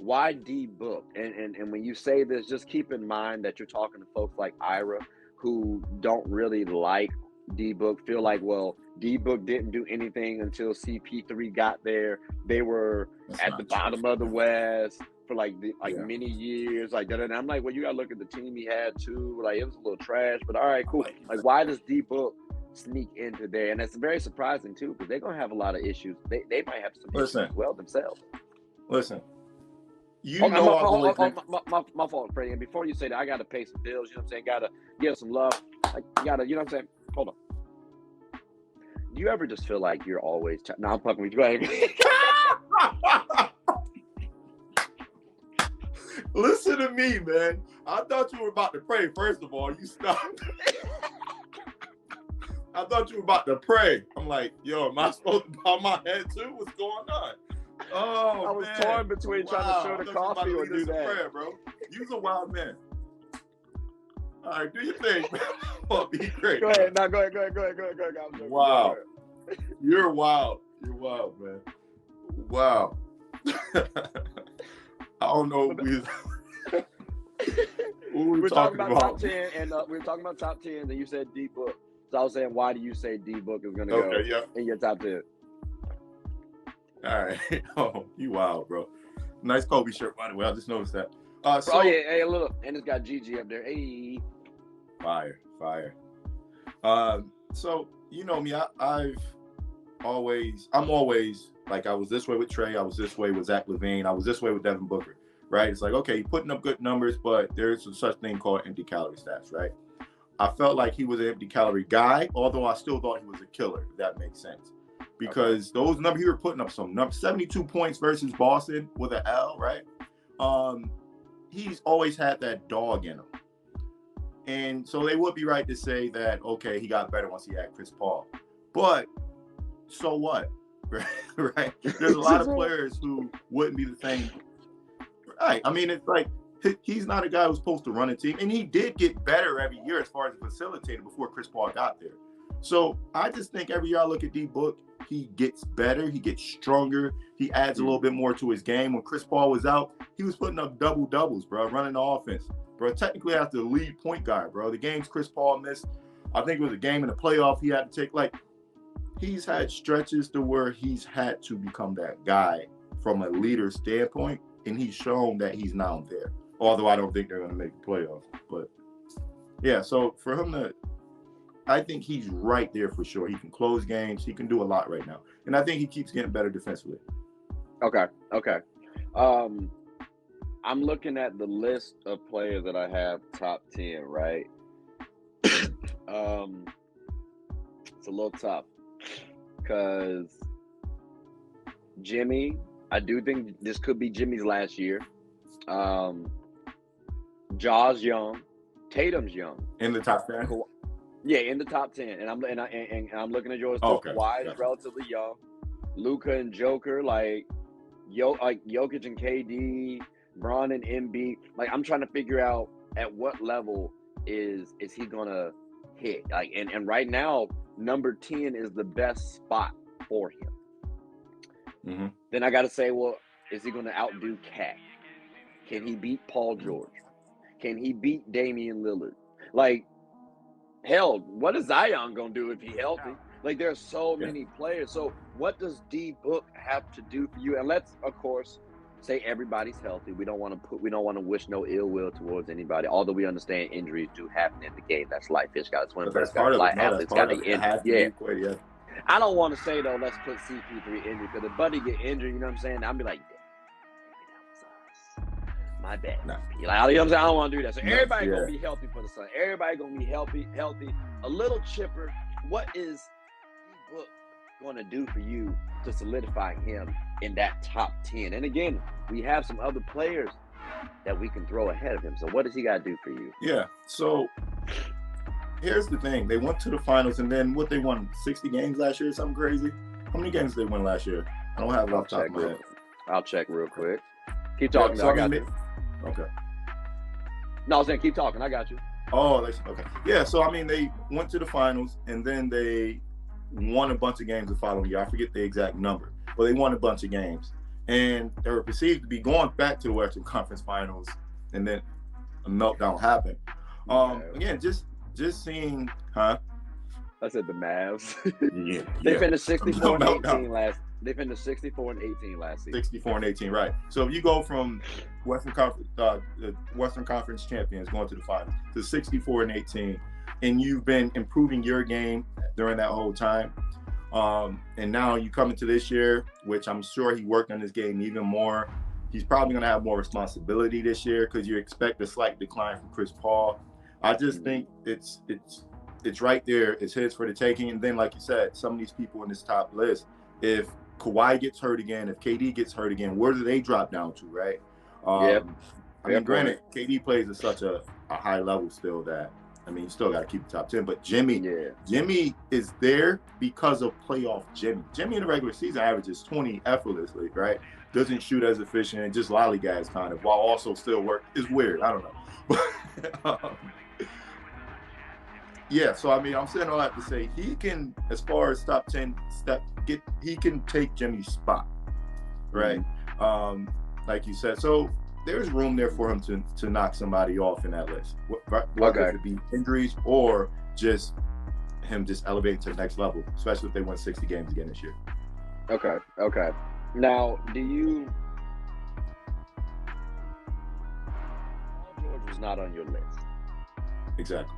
why D-Book? And when you say this, just keep in mind that you're talking to folks like Ira who don't really like D-Book, feel like, well, D-Book didn't do anything until CP3 got there. They were at the bottom of the West for many years. And I'm like, well, you gotta look at the team he had too. Like, it was a little trash, but all right, cool. Like, why does D-Book sneak into there? And that's very surprising too, because they're gonna have a lot of issues. They might have some issues as well themselves. Listen, my fault, Freddie. And before you say that, I gotta pay some bills. You know what I'm saying? Gotta give some love. Like, you know what I'm saying? Hold on. Do you ever just feel like you're always? I'm fucking with you. Go ahead. Listen to me, man. I thought you were about to pray. First of all, you stopped. I thought you were about to pray. I'm like, yo, am I supposed to bow my head too? What's going on? Oh, I was torn between trying to show the coffee or do that. Prayer, bro. You's a wild man. All right, do your thing, man. Oh, be great. Go ahead. Now, go ahead. Wow. You're wild. You're wild, man. Wow. I don't know what we were talking about. Top 10, and we were talking about top 10, and you said D-Book. So I was saying, why do you say D-Book is going to go in your top 10? All right. Oh, you wild, bro. Nice Kobe shirt, by the way. I just noticed that. Hey, a little, and it's got GG up there. Hey. Fire. So, you know me, I'm always like, I was this way with Trey, I was this way with Zach LaVine, I was this way with Devin Booker, right? It's like, okay, you're putting up good numbers, but there's such thing called empty calorie stats, right? I felt like he was an empty calorie guy, although I still thought he was a killer, if that makes sense. Because those numbers, he were putting up some numbers, 72 points versus Boston with an L, right? He's always had that dog in him. And so they would be right to say that, okay, he got better once he had Chris Paul. But so what? Right? There's a lot of players who wouldn't be the same. Right. I mean, it's like, he's not a guy who's supposed to run a team. And he did get better every year as far as a facilitator before Chris Paul got there. So I just think every year I look at D-Book, he gets better, he gets stronger, he adds a little bit more to his game. When Chris Paul was out, he was putting up double-doubles, bro, running the offense. Bro, technically after the lead point guard, bro. The games Chris Paul missed, I think it was a game in the playoff he had to take. Like, he's had stretches to where he's had to become that guy from a leader standpoint, and he's shown that he's now there. Although I don't think they're going to make the playoffs. But, yeah, so for him to, I think he's right there for sure. He can close games. He can do a lot right now. And I think he keeps getting better defensively. Okay. I'm looking at the list of players that I have top 10, right? It's a little tough because Jimmy, I do think this could be Jimmy's last year. Jaw's young. Tatum's young. In the top 10? Yeah, in the top 10. And I'm looking at yours too. Okay. Kawhi is relatively young. Luka and Joker, like Jokic and KD, Bron and Embiid. Like, I'm trying to figure out at what level is he gonna hit. Like, and right now, number 10 is the best spot for him. Mm-hmm. Then I gotta say, well, is he gonna outdo Cat? Can he beat Paul George? Can he beat Damian Lillard? Like, hell, what is Zion gonna do if he's healthy? Like, there's so many players. So what does D-Book have to do for you? And let's, of course, say everybody's healthy. We don't want to wish no ill will towards anybody. Although we understand injuries do happen in the game. That's life. It's got its 21st. Got life. Athletes got to end. Yeah. I don't want to say though, let's put CP3 injury, because if Buddy get injured, you know what I'm saying? I'll be like, my bad. No. Like, you know what I'm saying? I don't want to do that. So everybody gonna be healthy for the Sun. Everybody gonna be healthy, a little chipper. What is D-Book going to do for you to solidify him in that top 10? And again, we have some other players that we can throw ahead of him. So what does he got to do for you? Yeah. So here's the thing. They went to the finals, and then what, they won 60 games last year, something crazy? How many games did they win last year? I don't have it off the top of my head. I'll check real quick. Keep talking. So I got you. Okay. No, I was saying keep talking. I got you. Oh, okay. Yeah, so, I mean, they went to the finals, and then they won a bunch of games the following year. I forget the exact number, but they won a bunch of games. and they were perceived to be going back to the Western Conference Finals, and then a meltdown happened. Again, just seeing, I said the Mavs. Yeah, they finished 64-18 last. They finished 64-18 last season. 64-18, right? So if you go from Western Conference champions going to the finals to 64-18, and you've been improving your game during that whole time, and now you come into this year, which I'm sure he worked on his game even more. He's probably going to have more responsibility this year because you expect a slight decline from Chris Paul. I just think it's right there. It's his for the taking. And then, like you said, some of these people in this top list, if Kawhi gets hurt again, if KD gets hurt again, where do they drop down to, right? I mean, granted, KD plays at such a high level still that, I mean, you still got to keep the top 10. But Jimmy is there because of playoff Jimmy. Jimmy in the regular season averages 20 effortlessly, right? Doesn't shoot as efficient and just lollygags kind of, while also still work. It's weird. I don't know. But yeah, so I mean, I'm saying all that to say he can, as far as top 10 he can take Jimmy's spot, right? Like you said, so there's room there for him to knock somebody off in that list, whether it be injuries or just him just elevating to the next level, especially if they win 60 games again this year. Okay. Now, Paul George was not on your list. Exactly.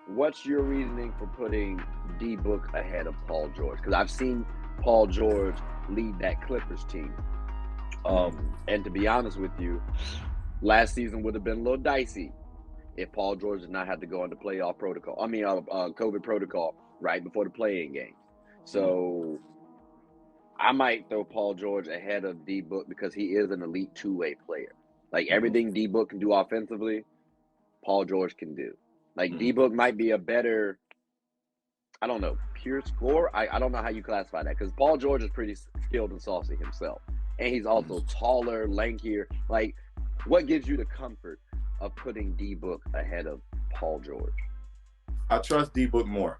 What's your reasoning for putting D-Book ahead of Paul George? Because I've seen Paul George lead that Clippers team. And to be honest with you, last season would have been a little dicey if Paul George did not have to go into playoff protocol. I mean, COVID protocol right before the play-in game. So I might throw Paul George ahead of D-Book because he is an elite two-way player. Like everything D-Book can do offensively, Paul George can do. Like D-Book might be a better, I don't know, pure scorer. I don't know how you classify that because Paul George is pretty skilled and saucy himself. And he's also taller, lankier. Like, what gives you the comfort of putting D-Book ahead of Paul George? I trust D-Book more.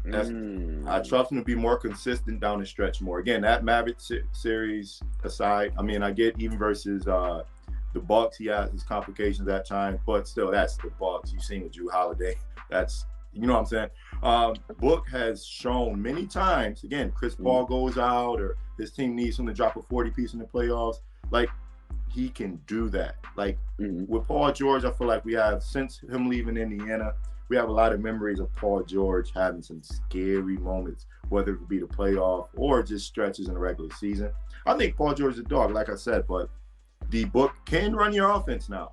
I trust him to be more consistent down the stretch more. Again, that Maverick series aside, I mean, I get even versus the Bucks, he has his complications at times, but still, that's the Bucks. You've seen with Drew Holiday. That's, you know what I'm saying? Book has shown many times, again, Chris Paul goes out or his team needs him to drop a 40-piece in the playoffs. Like, he can do that. Like, with Paul George, I feel like we have, since him leaving Indiana, we have a lot of memories of Paul George having some scary moments, whether it be the playoff or just stretches in the regular season. I think Paul George is a dog, like I said, but D-Book can run your offense now.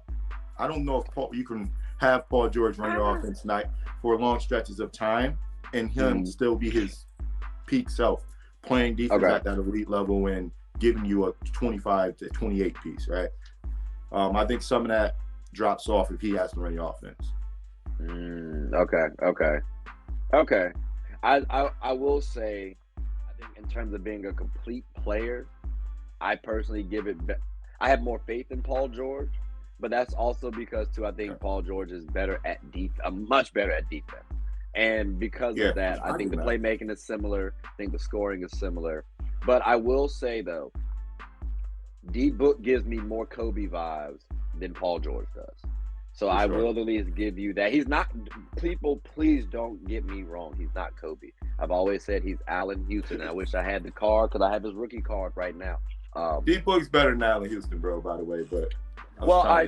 I don't know if you can have Paul George run your offense tonight for long stretches of time and him still be his peak self, playing defense at that elite level and giving you a 25 to 28 piece, right? I think some of that drops off if he has to run your offense. Okay. I will say, I think in terms of being a complete player, I personally I have more faith in Paul George, but that's also because I think Paul George is better at much better at defense. And because of that, I think the playmaking is similar. I think the scoring is similar. But I will say, though, D-Book gives me more Kobe vibes than Paul George does. So I will at least give you that. He's not, people, please don't get me wrong. He's not Kobe. I've always said he's Allen Houston. I wish I had the card because I have his rookie card right now. D-Book's better than Allen Houston, bro, by the way. But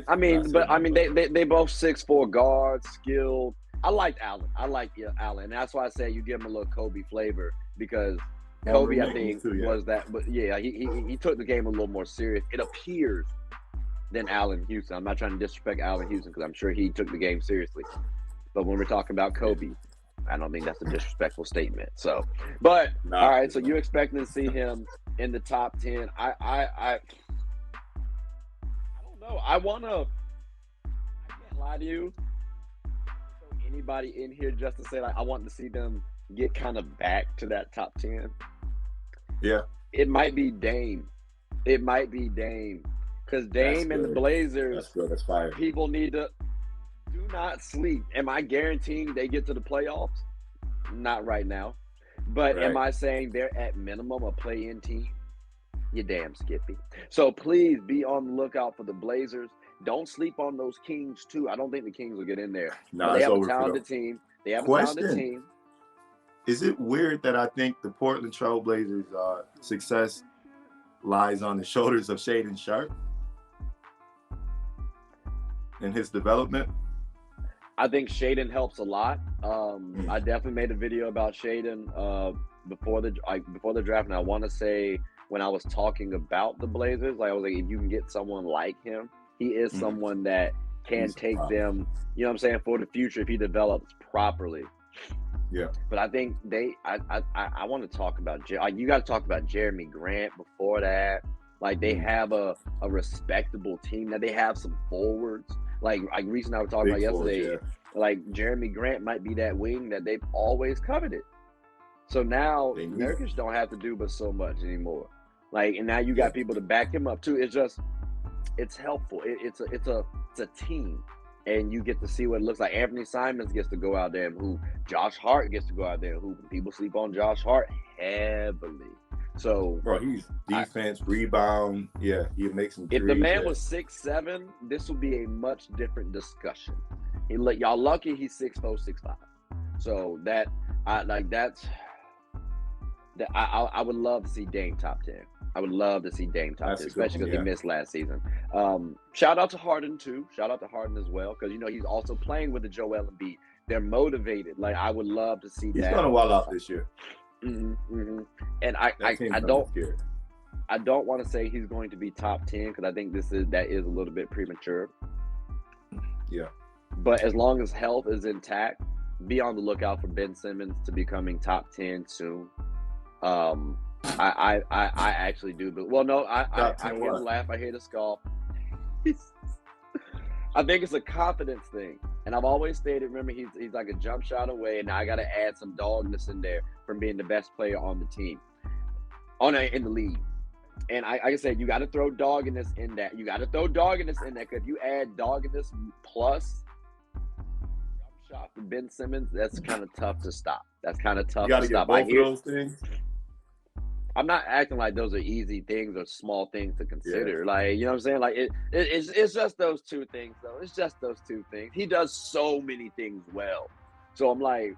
I mean, they both 6'4" guards, skilled. I liked Allen. Allen. And that's why I say you give him a little Kobe flavor because Kobe, I think, was that. But yeah, he took the game a little more serious. It appears than Allen Houston. I'm not trying to disrespect Allen Houston because I'm sure he took the game seriously. But when we're talking about Kobe, I don't think that's a disrespectful statement. So, but all right. So you're expecting to see him in the top 10? I don't know. I can't lie to you. So anybody in here just to say like I want to see them get kind of back to that top 10. Yeah. It might be Dame. Because Dame and the Blazers, that's fire. People need to do not sleep. Am I guaranteeing they get to the playoffs? Not right now. But am I saying they're at minimum a play-in team? You damn Skippy. So please be on the lookout for the Blazers. Don't sleep on those Kings too. I don't think the Kings will get in there. No, they have a talented team. They have a talented team. Is it weird that I think the Portland Trail Blazers' success lies on the shoulders of Shaedon Sharpe and his development? I think Shaedon helps a lot. I definitely made a video about Shaedon before the draft, and I want to say when I was talking about the Blazers, I was like, if you can get someone like him, he is someone that can take them, you know what I'm saying, for the future if he develops properly. Yeah. But I think I want to talk about, you got to talk about Jeremy Grant before that. Like, they have a respectable team. Now, they have some forwards. Like recently I was talking about yesterday, like Jeremy Grant might be that wing that they've always coveted. So now Nurkic don't have to do but so much anymore. Like, and now you got people to back him up too. It's helpful. It's a team, and you get to see what it looks like. Anthony Simons gets to go out there and hoop. Josh Hart gets to go out there and hoop. People sleep on Josh Hart heavily. So, bro, he's defense, rebound. Yeah, he makes some threes. If the man was 6'7", this would be a much different discussion. Y'all lucky he's 6'4", 6'5". So I would love to see Dame top 10. I would love to see Dame top 10, especially because he missed last season. Shout out to Harden too. Shout out to Harden as well, because he's also playing with the Joel Embiid. They're motivated. Like, I would love to see that. He's gonna wall out this year. And I don't want to say he's going to be top 10 because I think that is a little bit premature. Yeah. But as long as health is intact, be on the lookout for Ben Simmons to becoming top 10 soon. I actually do, but I hear the laugh, I hear the scoff. I think it's a confidence thing, and I've always stated, remember, he's like a jump shot away, and now I got to add some dogness in there from being the best player on the team, in the league. And like I said, you got to throw doggedness in that. You got to throw doggedness in that, because if you add doggedness plus jump shot for Ben Simmons, that's kind of tough to stop. That's kind of tough to stop. Both of those things. I'm not acting like those are easy things or small things to consider. Yeah. Like, you know what I'm saying? Like, it's just those two things, though. It's just those two things. He does so many things well. So I'm like,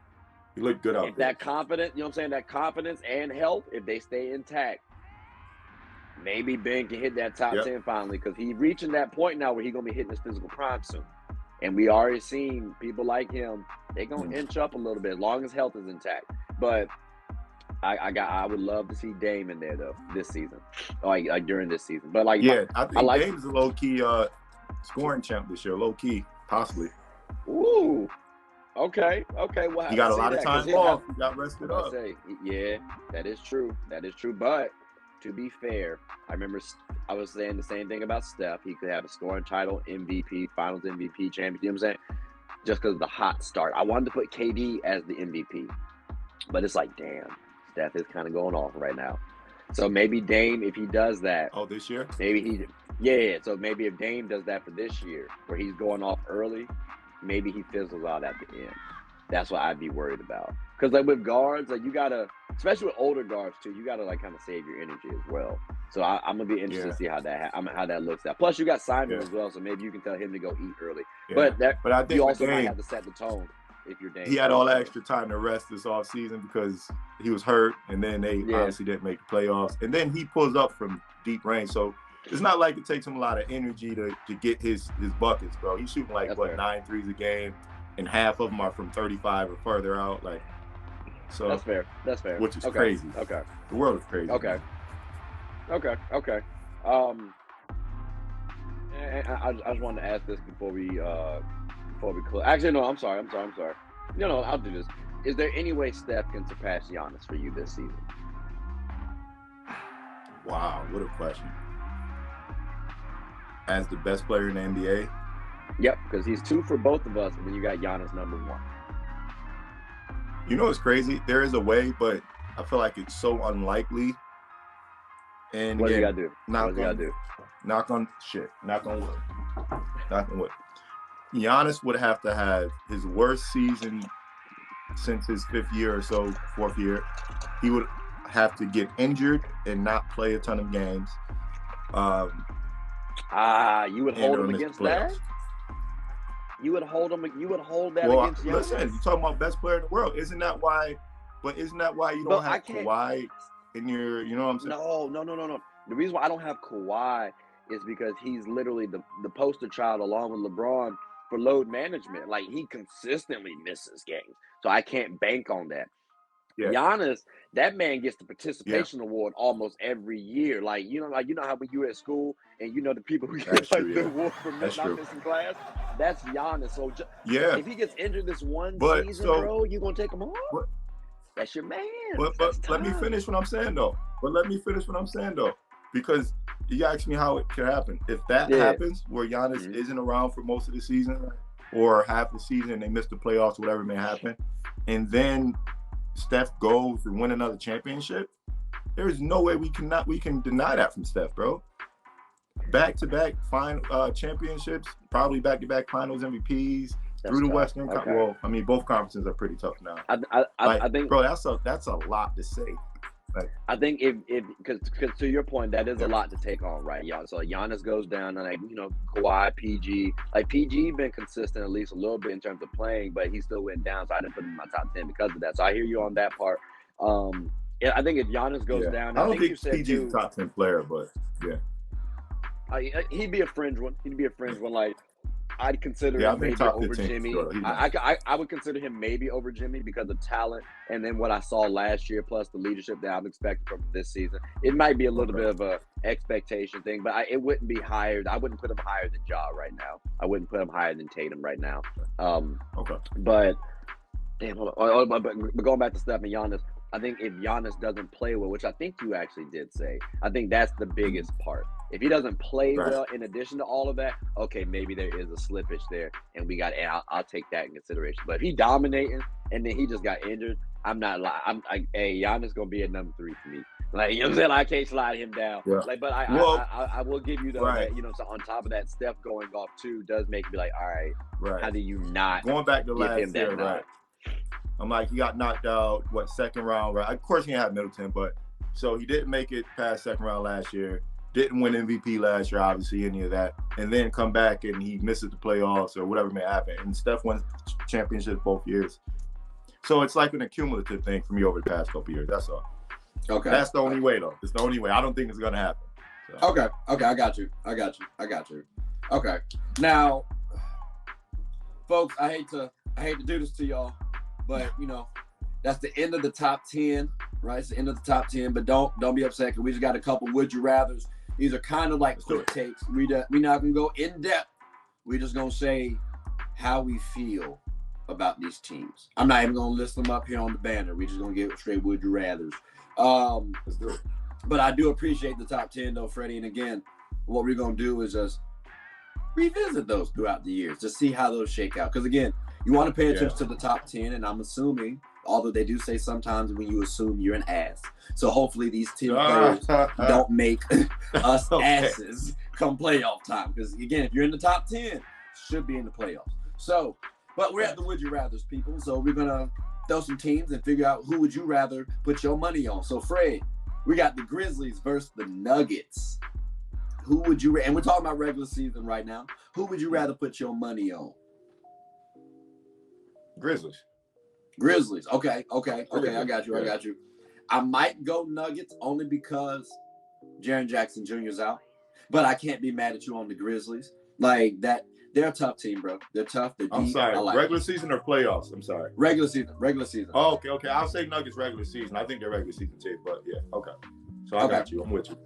you look good out there. That confidence, you know what I'm saying? That confidence and health, if they stay intact, maybe Ben can hit that top 10 finally, because he's reaching that point now where he's going to be hitting his physical prime soon. And we already seen people like him, they're going to inch up a little bit as long as health is intact. But I would love to see Dame in there though this season, like during this season. But I think Dame's a low key scoring champ this year, low key possibly. Ooh, okay. Well, he got a lot of time off. He got rested up. Yeah, that is true. But to be fair, I remember I was saying the same thing about Steph. He could have a scoring title, MVP, Finals MVP, champion. You know what I'm saying? Just because of the hot start. I wanted to put KD as the MVP, but it's like, damn. Steph is kind of going off right now. So maybe Dame, if he does that. Oh, this year? Maybe so maybe if Dame does that for this year, where he's going off early, maybe he fizzles out at the end. That's what I'd be worried about. Because like with guards, like you got to, especially with older guards too, you got to like kind of save your energy as well. So I'm going to be interested to see how that looks out. Plus you got Simon as well, so maybe you can tell him to go eat early. Yeah. But I think you also might have to set the tone. If you're Dame. He had all that extra time to rest this offseason because he was hurt, and then they obviously didn't make the playoffs. And then he pulls up from deep range, so it's not like it takes him a lot of energy to get his buckets, bro. He's shooting like 9 threes a game, and half of them are from 35 or further out. Like, so that's fair. Which is crazy. Okay, the world is crazy. Okay. And I just wanted to ask this before we close. Actually, no, I'm sorry. No, I'll do this. Is there any way Steph can surpass Giannis for you this season? Wow, what a question. As the best player in the NBA? Yep, because he's 2 for both of us, and then you got Giannis number 1. You know what's crazy? There is a way, but I feel like it's so unlikely. And what do you got to do? Knock on wood. Giannis would have to have his worst season since his 5th year or so, 4th year. have to get injured and not play a ton of games. You would hold him against that? You would hold him. You would hold that against Giannis? Listen, you're talking about best player in the world. Isn't that why you don't have Kawhi in your? You know what I'm saying? No. The reason why I don't have Kawhi is because he's literally the poster child along with LeBron for load management. Like, he consistently misses games, so I can't bank on that. Yeah. Giannis, that man gets the participation award almost every year. Like, you know how when you were at school and the people who get the award for not missing class, that's Giannis. So if he gets injured this one season, bro, you gonna take him home? That's your man. But let me finish what I'm saying though. Because you asked me how it could happen. If that happens, where Giannis isn't around for most of the season or half the season, they miss the playoffs, whatever may happen, and then Steph goes and win another championship, there is no way we can deny that from Steph, bro. Back-to-back championships, probably back-to-back finals MVPs through the Western. Okay. Well, I mean, both conferences are pretty tough now. I think, bro, that's a lot to say. Like, I think because to your point, that is a lot to take on, right? Yeah. So Giannis goes down, and Kawhi, PG, PG been consistent at least a little bit in terms of playing, but he still went down, so I didn't put him in my top 10 because of that. So I hear you on that part. I think if Giannis goes down, I don't think PG's a top 10 player, but he'd be a fringe one. Like, I'd consider him maybe over Jimmy. Sure. I would consider him maybe over Jimmy because of talent, and then what I saw last year, plus the leadership that I'm expecting from this season. It might be a little bit of a expectation thing, but it wouldn't be higher. I wouldn't put him higher than Ja right now. I wouldn't put him higher than Tatum right now. But damn, hold on. But going back to Steph and Giannis, I think if Giannis doesn't play well, which I think you actually did say, I think that's the biggest part. If he doesn't play well, in addition to all of that, okay, maybe there is a slippage there, and I'll take that in consideration. But if he dominating and then he just got injured, I'm not lying. Giannis gonna be a number 3 for me. Like, you know what I'm saying? I can't slide him down. Yeah. Like, but I will give you that, so on top of that, Steph going off too does make me like, all right. How do you not going back to give last him that year, right? I'm like, he got knocked out, second round, right? Of course, he didn't have Middleton, but so he didn't make it past second round last year. Didn't win MVP last year, obviously, any of that. And then come back and he misses the playoffs or whatever may happen. And Steph won championships both years. So it's like an accumulative thing for me over the past couple years. That's all. Okay. That's the only way, though. It's the only way. I don't think it's going to happen. So. Okay. I got you. Okay. Now, folks, I hate to do this to y'all, but, that's the end of the top 10, right? It's the end of the top 10, but don't be upset because we just got a couple would you rathers. These are kind of like quick takes. We're not going to go in depth. We're just going to say how we feel about these teams. I'm not even going to list them up here on the banner. We're just going to give straight would you rathers. Let's do it. But I do appreciate the top 10 though, Freddie. And again, what we're going to do is just revisit those throughout the years to see how those shake out. Because again, you want to pay attention to the top 10, and I'm assuming, although they do say sometimes when you assume you're an ass. So hopefully these 10 players don't make us asses come playoff time. Because again, if you're in the top 10, should be in the playoffs. So, but we're at the Would You Rathers, people. So we're going to throw some teams and figure out who would you rather put your money on. So Fred, we got the Grizzlies versus the Nuggets. Who would you, and we're talking about regular season right now. Who would you rather put your money on? Grizzlies. Okay. I got you. I might go Nuggets only because Jaren Jackson Jr. is out, but I can't be mad at you on the Grizzlies. Like that, they're a tough team, bro. They're tough. They're deep. I'm sorry. Regular season or playoffs? I'm sorry. Regular season. Oh, okay. I'll say Nuggets regular season. I think they're regular season too, but yeah. Okay. So I got you. I'm with you.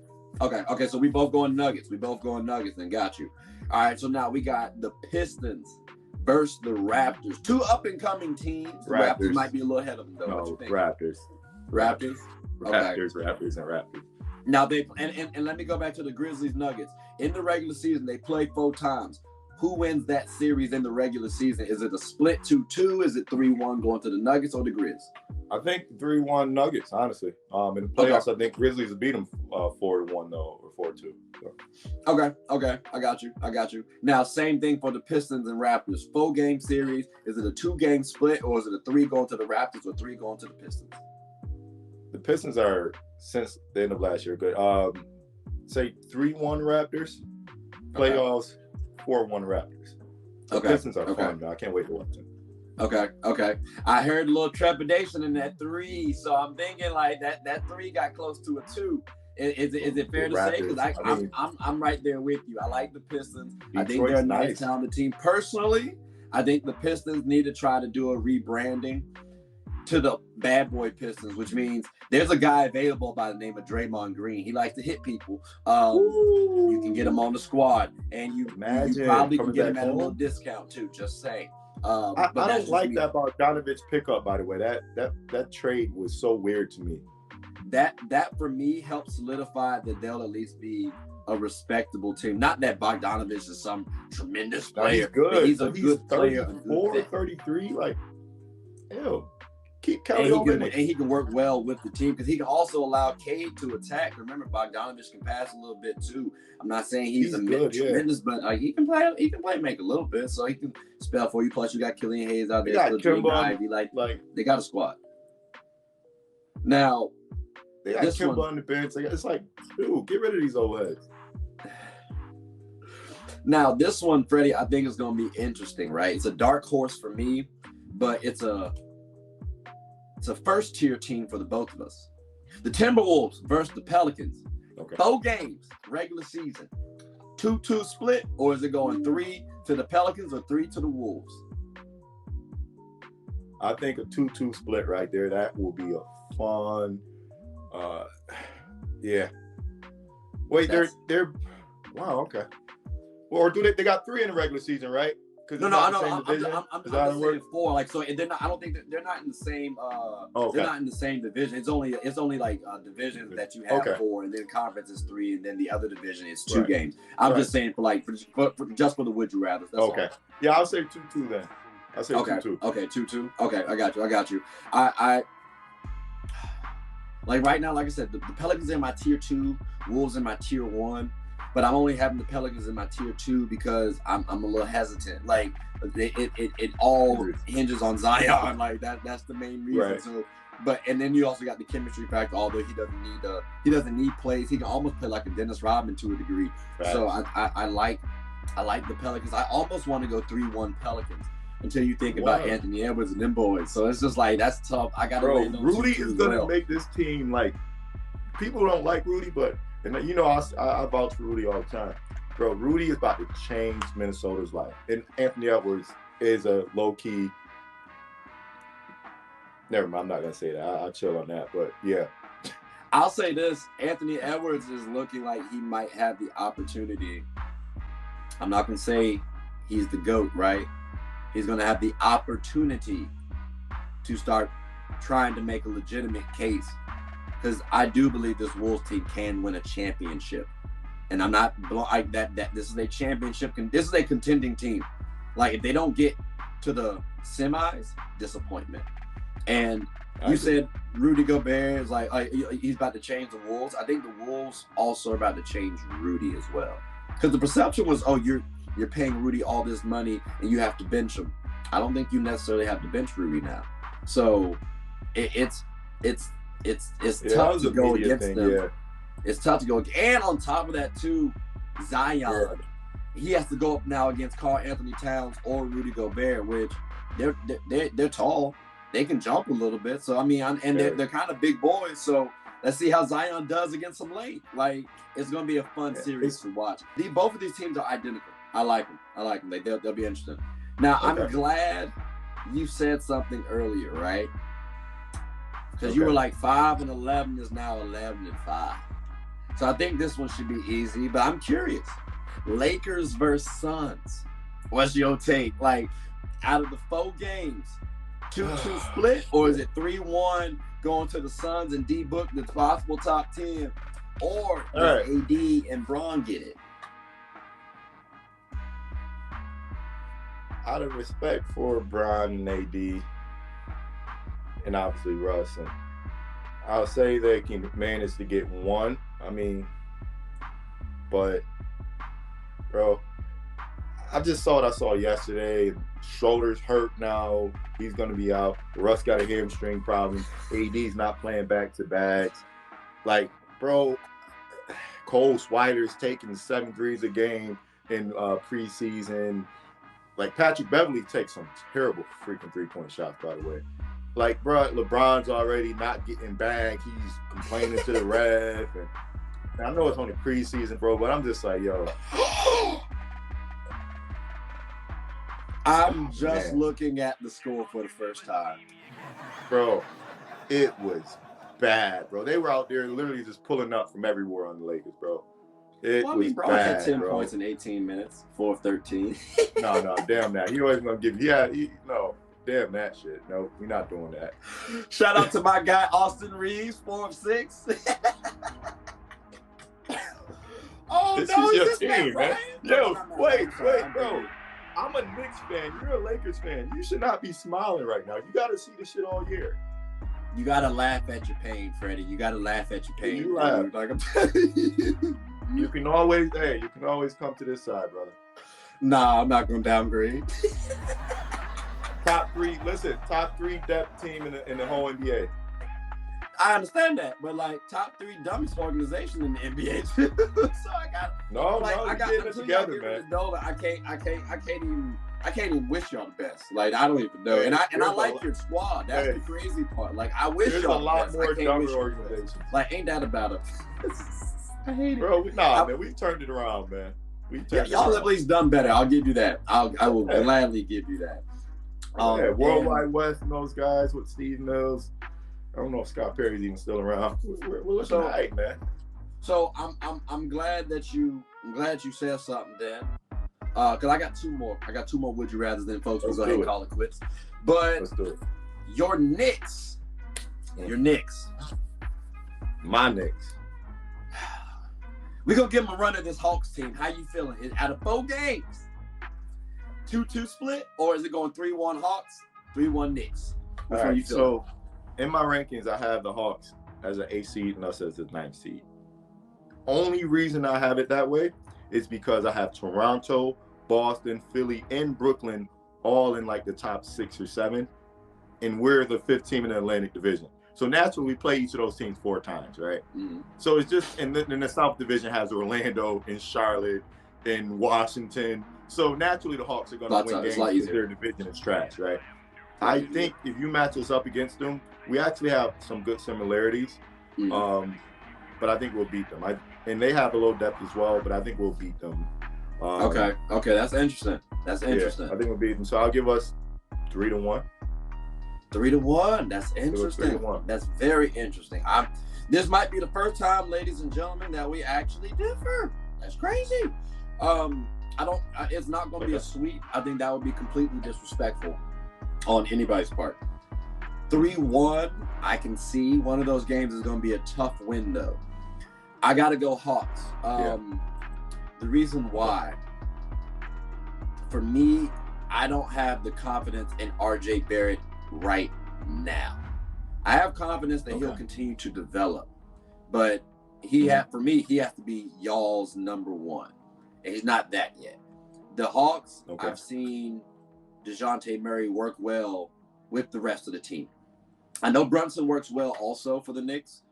Okay. So we both going Nuggets. Then got you. All right. So now we got the Pistons versus the Raptors. Two up-and-coming teams. The Raptors might be a little ahead of them, though. No, what you think? Raptors. Okay. Now, and let me go back to the Grizzlies-Nuggets. In the regular season, they play 4 times. Who wins that series in the regular season? Is it a split 2-2? Is it 3-1 going to the Nuggets or the Grizz? I think 3-1 Nuggets, honestly. In the playoffs, I think Grizzlies will beat them 4-1, though, or 4-2. So. Okay. I got you. Now, same thing for the Pistons and Raptors. 4-game series. Is it a 2-game split, or is it a 3 going to the Raptors or 3 going to the Pistons? The Pistons are, since the end of last year, good. Say 3-1 Raptors, playoffs, 4-1 Raptors. The Pistons are fun, man. I can't wait to watch them. Okay. I heard a little trepidation in that 3, so I'm thinking like that 3 got close to a 2. Is it fair to say? Because I'm right there with you. I like the Pistons. I think they're a nice, talented team. Personally, I think the Pistons need to try to do a rebranding to the bad boy Pistons, which means there's a guy available by the name of Draymond Green. He likes to hit people. You can get him on the squad, and you probably can get him at a little discount too. Just saying. I don't like that Bogdanovich pickup, by the way. That trade was so weird to me. That for me helps solidify that they'll at least be a respectable team. Not that Bogdanovich is some tremendous player. He's good. He's a good player. 34, 33, like, ew. Keep Kelly and he can work well with the team because he can also allow Cade to attack. Remember, Bogdanovich can pass a little bit too. I'm not saying he's tremendous, but he can play make a little bit, so he can spell for you. Plus, you got Killian Hayes out there. They got a squad. Now, they got Kimba on the bench. It's like, dude, get rid of these old heads. Now, this one, Freddie, I think is going to be interesting, right? It's a dark horse for me, but it's a first-tier team for the both of us. The Timberwolves versus the Pelicans. 4 games, regular season. 2-2 split, or is it going 3 to the Pelicans or 3 to the Wolves? I think a 2-2 split right there. That will be a fun. Yeah. Wait, they're wow. Okay. Or do they got 3 in the regular season, right? No. I'm just saying 4. Like, so they're not. I don't think they're not in the same. They're not in the same division. It's only like divisions that you have 4, and then conference is 3, and then the other division is 2 games. I'm just saying for just for the would you rather. That's all. Yeah, I'll say 2-2 then. I'll say 2-2. Okay, 2-2. Okay, I got you. I like right now, like I said, the Pelicans in my tier 2, Wolves in my tier 1. But I'm only having the Pelicans in my tier 2 because I'm a little hesitant. Like it all hinges on Zion. Like that's the main reason. Right. So, and then you also got the chemistry factor. Although he doesn't need plays. He can almost play like a Dennis Rodman to a degree. Right. So I like the Pelicans. I almost want to go 3-1 Pelicans until you think about Anthony Edwards and them boys. So it's just like that's tough. I got to. Rudy is gonna make this team like people don't like Rudy, but. And you know, I vouch for Rudy all the time. Bro, Rudy is about to change Minnesota's life. And Anthony Edwards is a low-key... Never mind, I'm not going to say that. I'll chill on that, but yeah. I'll say this. Anthony Edwards is looking like he might have the opportunity. I'm not going to say he's the GOAT, right? He's going to have the opportunity to start trying to make a legitimate case. Because I do believe this Wolves team can win a championship, and I'm not like that. This is a championship. This is a contending team. Like if they don't get to the semis, disappointment. And you said Rudy Gobert is like he's about to change the Wolves. I think the Wolves also are about to change Rudy as well. Because the perception was, you're paying Rudy all this money and you have to bench him. I don't think you necessarily have to bench Rudy now. So it's tough to go against them. Yeah. It's tough to go. And on top of that, too, Zion, he has to go up now against Karl Anthony Towns or Rudy Gobert, which they're tall. They can jump a little bit. So, I mean, they're kind of big boys. So, let's see how Zion does against them late. Like, it's going to be a fun series to watch. Both of these teams are identical. I like them. They'll be interesting. Now, I'm glad you said something earlier, right? Because you were like 5-11 is now 11-5. So I think this one should be easy, but I'm curious. Lakers versus Suns. What's your take? Like, out of the 4 games, 2-2 split, or is it 3-1 going to the Suns and D-Book the possible top 10? Or does AD and Bron get it? Out of respect for Bron and AD, and obviously Russ, and I'll say they can manage to get 1. I mean, but bro, I just saw what I saw yesterday. Shoulders hurt now. He's going to be out. Russ got a hamstring problem. AD's not playing back-to-backs. Like, bro, Cole Swider's taking 7 threes a game in preseason. Like, Patrick Beverley takes some terrible freaking three-point shots, by the way. Like, bro, LeBron's already not getting back. He's complaining to the ref. And I know it's only preseason, bro, but I'm just like, yo. I'm just looking at the score for the first time. Bro, it was bad, bro. They were out there literally just pulling up from everywhere on the Lakers, bro. Bron bad, had 10 bro. points in 18 minutes, 4 of 13. No, damn that. He always going to give you, no, damn that shit. No, we're not doing that. Shout out to my guy, Austin Reeves, 4 of 6. Oh, this no, is your team, man. Yo, wait, sorry, bro. I'm a Knicks fan. You're a Lakers fan. You should not be smiling right now. You got to see this shit all year. You got to laugh at your pain, Freddie. You got to laugh at your pain. You laugh. Like I'm telling you. You can always come to this side, brother. Nah, I'm not going to downgrade. Top 3 depth team in the whole NBA. I understand that, but like top 3 dumbest organization in the NBA too. So I got I got it together, man. I can't even wish y'all the best. Like I don't even know. And I like your squad. That's the crazy part. Like I wish there's y'all a lot the more dumber organizations. Like ain't that about it? I hate it. Bro, man, we've turned it around, man. Y'all at least done better. I'll give you that. I will gladly give you that. Worldwide West and those guys with Steve Mills. I don't know if Scott Perry's even still around. We're looking all right, man. So I'm glad that you said something, Dan. Because I got 2 more. I got 2 more would you rather than folks will go ahead and call it quits. But let's do it. Your Knicks. Your Knicks. My Knicks. We're gonna give them a run at this Hawks team. How you feeling? Out of 4 games, 2-2 split, or is it going 3-1 Hawks, 3-1 Knicks? Which one you feeling? So in my rankings, I have the Hawks as an 8 seed and us as the 9 seed. Only reason I have it that way is because I have Toronto, Boston, Philly, and Brooklyn all in like the top 6 or 7, and we're the 5th team in the Atlantic Division. So naturally, we play each of those teams 4 times, right? Mm-hmm. So it's just, and then the South Division has Orlando and Charlotte and Washington. So naturally, the Hawks are going to win games because their division is trash, right? I think if you match us up against them, we actually have some good similarities, but I think we'll beat them. And they have a little depth as well, but I think we'll beat them. Okay, that's interesting. That's interesting. Yeah, I think we'll beat them. So I'll give us 3-1. 3-1. That's interesting. 3-1. That's very interesting. This might be the first time, ladies and gentlemen, that we actually differ. That's crazy. It's not going to be a sweep. I think that would be completely disrespectful on anybody's part. 3-1, I can see one of those games is going to be a tough win, though. I got to go Hawks. The reason why, for me, I don't have the confidence in RJ Barrett right now. I have confidence that he'll continue to develop, but for me, he has to be y'all's number 1, and he's not that yet. The Hawks, I've seen DeJounte Murray work well with the rest of the team. I know Brunson works well also for the Knicks.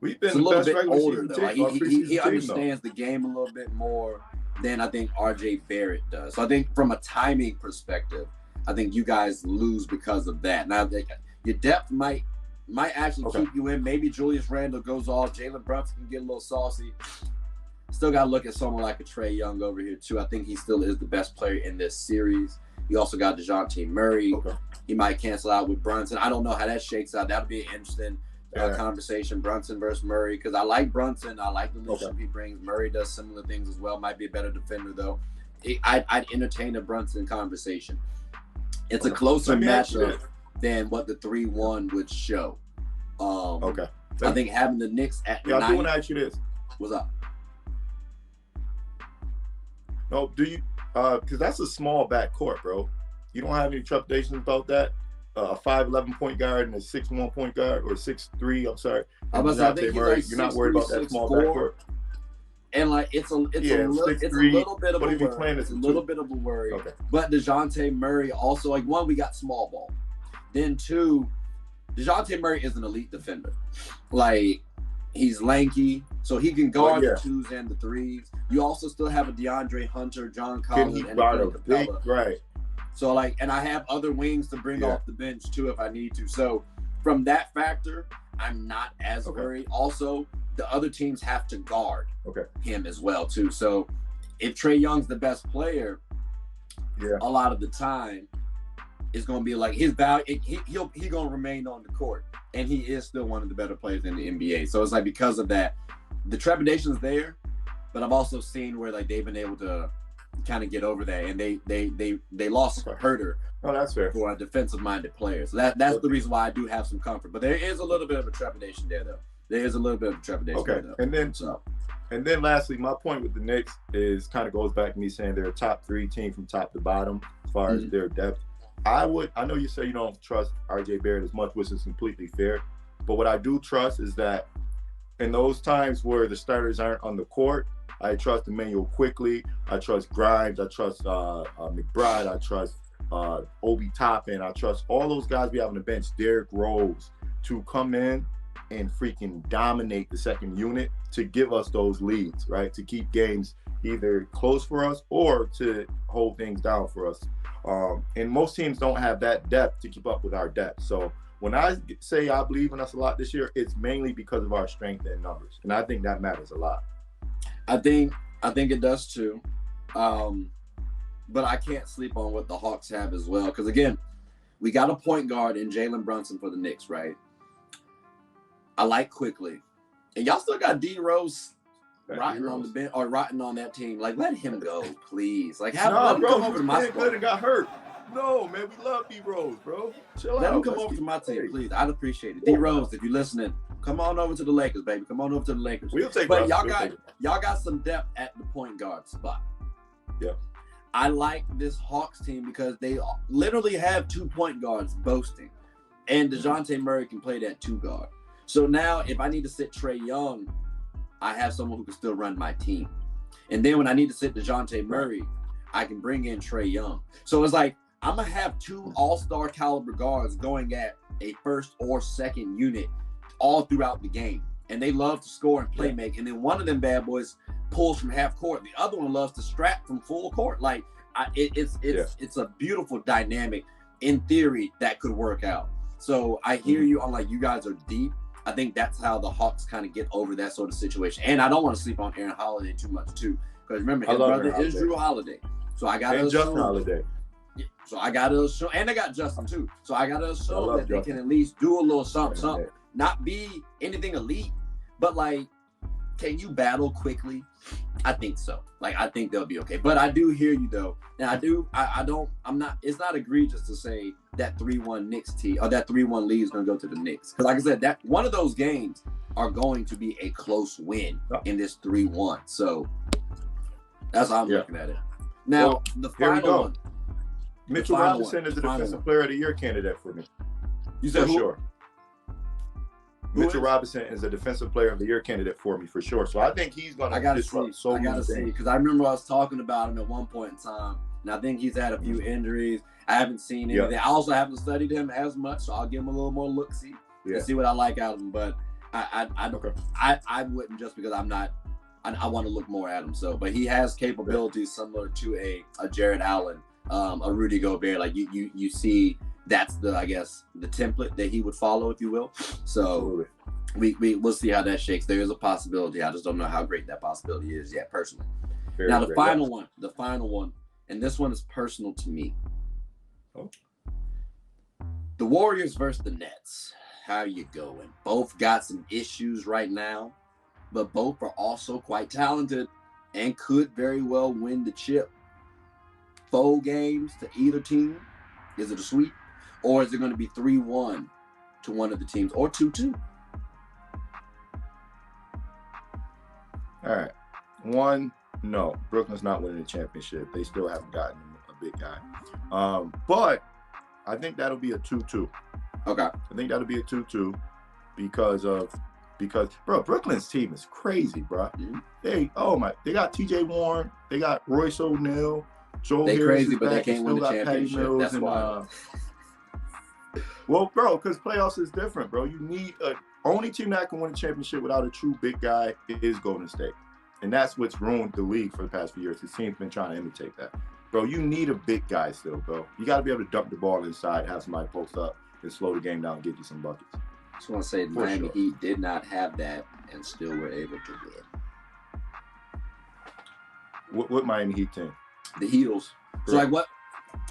We've been a little bit older though. Like he understands the game a little bit more than I think RJ Barrett does. So I think from a timing perspective, I think you guys lose because of that. Now your depth might actually keep you in. Maybe Julius Randle goes off. Jalen Brunson can get a little saucy. Still got to look at someone like a Trae Young over here too. I think he still is the best player in this series. You also got DeJounte Murray. He might cancel out with Brunson. I don't know how that shakes out. That'll be an interesting conversation, Brunson versus Murray, because I like Brunson. I like the leadership he brings. Murray does similar things as well. Might be a better defender, though. I'd entertain a Brunson conversation. It's a closer matchup than what the 3-1 would show. I think having the Knicks at 9. I do want to ask you this. What's up? No, do you? Because that's a small backcourt, bro. You don't have any trepidations about that? A 5'11" point guard and a 6'1" point guard, or 6'3", I'm sorry. I think Murray, you're not worried about that small backcourt? And like it's a little bit of a worry. It's a little bit of a worry. Okay. But DeJounte Murray also, like, one, we got small ball. Then two, DeJounte Murray is an elite defender. Like, he's lanky, so he can guard the twos and the threes. You also still have a DeAndre Hunter, John Collins, and Capella. Right. So, like, and I have other wings to bring off the bench too if I need to. So from that factor, I'm not as worried. Also, the other teams have to guard him as well too. So if Trae Young's the best player, a lot of the time it's going to be like his value. He'll going to remain on the court, and he is still one of the better players in the NBA. So it's like, because of that, the trepidation's there, but I've also seen where like they've been able to kind of get over that, and they lost Herter. Oh, that's fair. For a defensive-minded player. So that's the reason why I do have some comfort. But there is a little bit of a trepidation there, though. There is a little bit of a trepidation there, though. And then lastly, my point with the Knicks is kind of goes back to me saying they're a top 3 team from top to bottom as far as their depth. I know you say you don't trust RJ Barrett as much, which is completely fair. But what I do trust is that in those times where the starters aren't on the court, I trust Emmanuel Quickly. I trust Grimes. I trust McBride. I trust Obi Toppin. I trust all those guys we have on the bench, Derrick Rose, to come in and freaking dominate the second unit to give us those leads, right? To keep games either close for us or to hold things down for us. And most teams don't have that depth to keep up with our depth. So when I say I believe in us a lot this year, it's mainly because of our strength in numbers. And I think that matters a lot. I think it does too. But I can't sleep on what the Hawks have as well. Because, again, we got a point guard in Jalen Brunson for the Knicks, right? I like Quickly. And y'all still got D Rose rotting on the bench or rotting on that team. Like, let him go, please. Like, let him come over to my squad. And got hurt. No, man, we love D Rose, bro. Chill out. Let him come over to my team, please. I'd appreciate it. D Rose, if you're listening, come on over to the Lakers, baby. Come on over to the Lakers. We'll take But y'all got some depth at the point guard spot. Yep. I like this Hawks team because they literally have 2 point guards boasting. And DeJounte Murray can play that 2 guard. So now if I need to sit Trae Young, I have someone who can still run my team. And then when I need to sit DeJounte Murray, I can bring in Trae Young. So it's like I'm going to have 2 all-star caliber guards going at a first or second unit all throughout the game. And they love to score and play make. And then one of them bad boys pulls from half court. The other one loves to strap from full court. Like it's a beautiful dynamic. In theory, that could work out. So I hear you on like you guys are deep. I think that's how the Hawks kind of get over that sort of situation. And I don't want to sleep on Aaron Holiday too much too, because remember his brother is Drew Holiday. So I got to Justin Holiday. Yeah, so I got to assume, and I got Justin too. So I got to assume that they can at least do a little something. Not be anything elite, but like, can you battle quickly? I think so. Like, I think they'll be okay. But I do hear you though. And it's not egregious to say that 3-1 Knicks team or that 3-1 lead is going to go to the Knicks. Because like I said, that one of those games are going to be a close win in this 3-1. So that's how I'm looking at it. Now, the final one. Mitchell Robinson is the Defensive Player of the Year candidate for me. You said for sure. Mitchell Robinson is a Defensive Player of the Year candidate for me, for sure. So I think he's going to disrupt so many things. Because I remember I was talking about him at one point in time, and I think he's had a few injuries. I haven't seen anything. I also haven't studied him as much, so I'll give him a little more look-see and see what I like out of him. But I wouldn't, just because I'm not. I want to look more at him. So, but he has capabilities similar to a Jared Allen, a Rudy Gobert. Like you see. That's the template that he would follow, if you will. So we'll see how that shakes. There is a possibility. I just don't know how great that possibility is yet, personally. The final one, and this one is personal to me. Oh. The Warriors versus the Nets. How are you going? Both got some issues right now, but both are also quite talented and could very well win the chip. 4 games to either team. Is it a sweep? Or is it going to be 3-1 to one of the teams, or 2-2? All right. 1, no. Brooklyn's not winning the championship. They still haven't gotten a big guy. But I think that'll be a 2-2. Okay. I think that'll be a 2-2 because of because, bro, Brooklyn's team is crazy, bro. Mm-hmm. They got T.J. Warren, they got Royce O'Neal, Joel they Harris crazy, but they can't win the championship. That's why. Well, bro, because playoffs is different, bro. You need only team that can win a championship without a true big guy is Golden State. And that's what's ruined the league for the past few years. His team's been trying to imitate that. Bro, you need a big guy still, bro. You got to be able to dump the ball inside, have somebody post up, and slow the game down and get you some buckets. I just want to say Miami Heat did not have that and still were able to win. What Miami Heat team? The Heatles. So, like,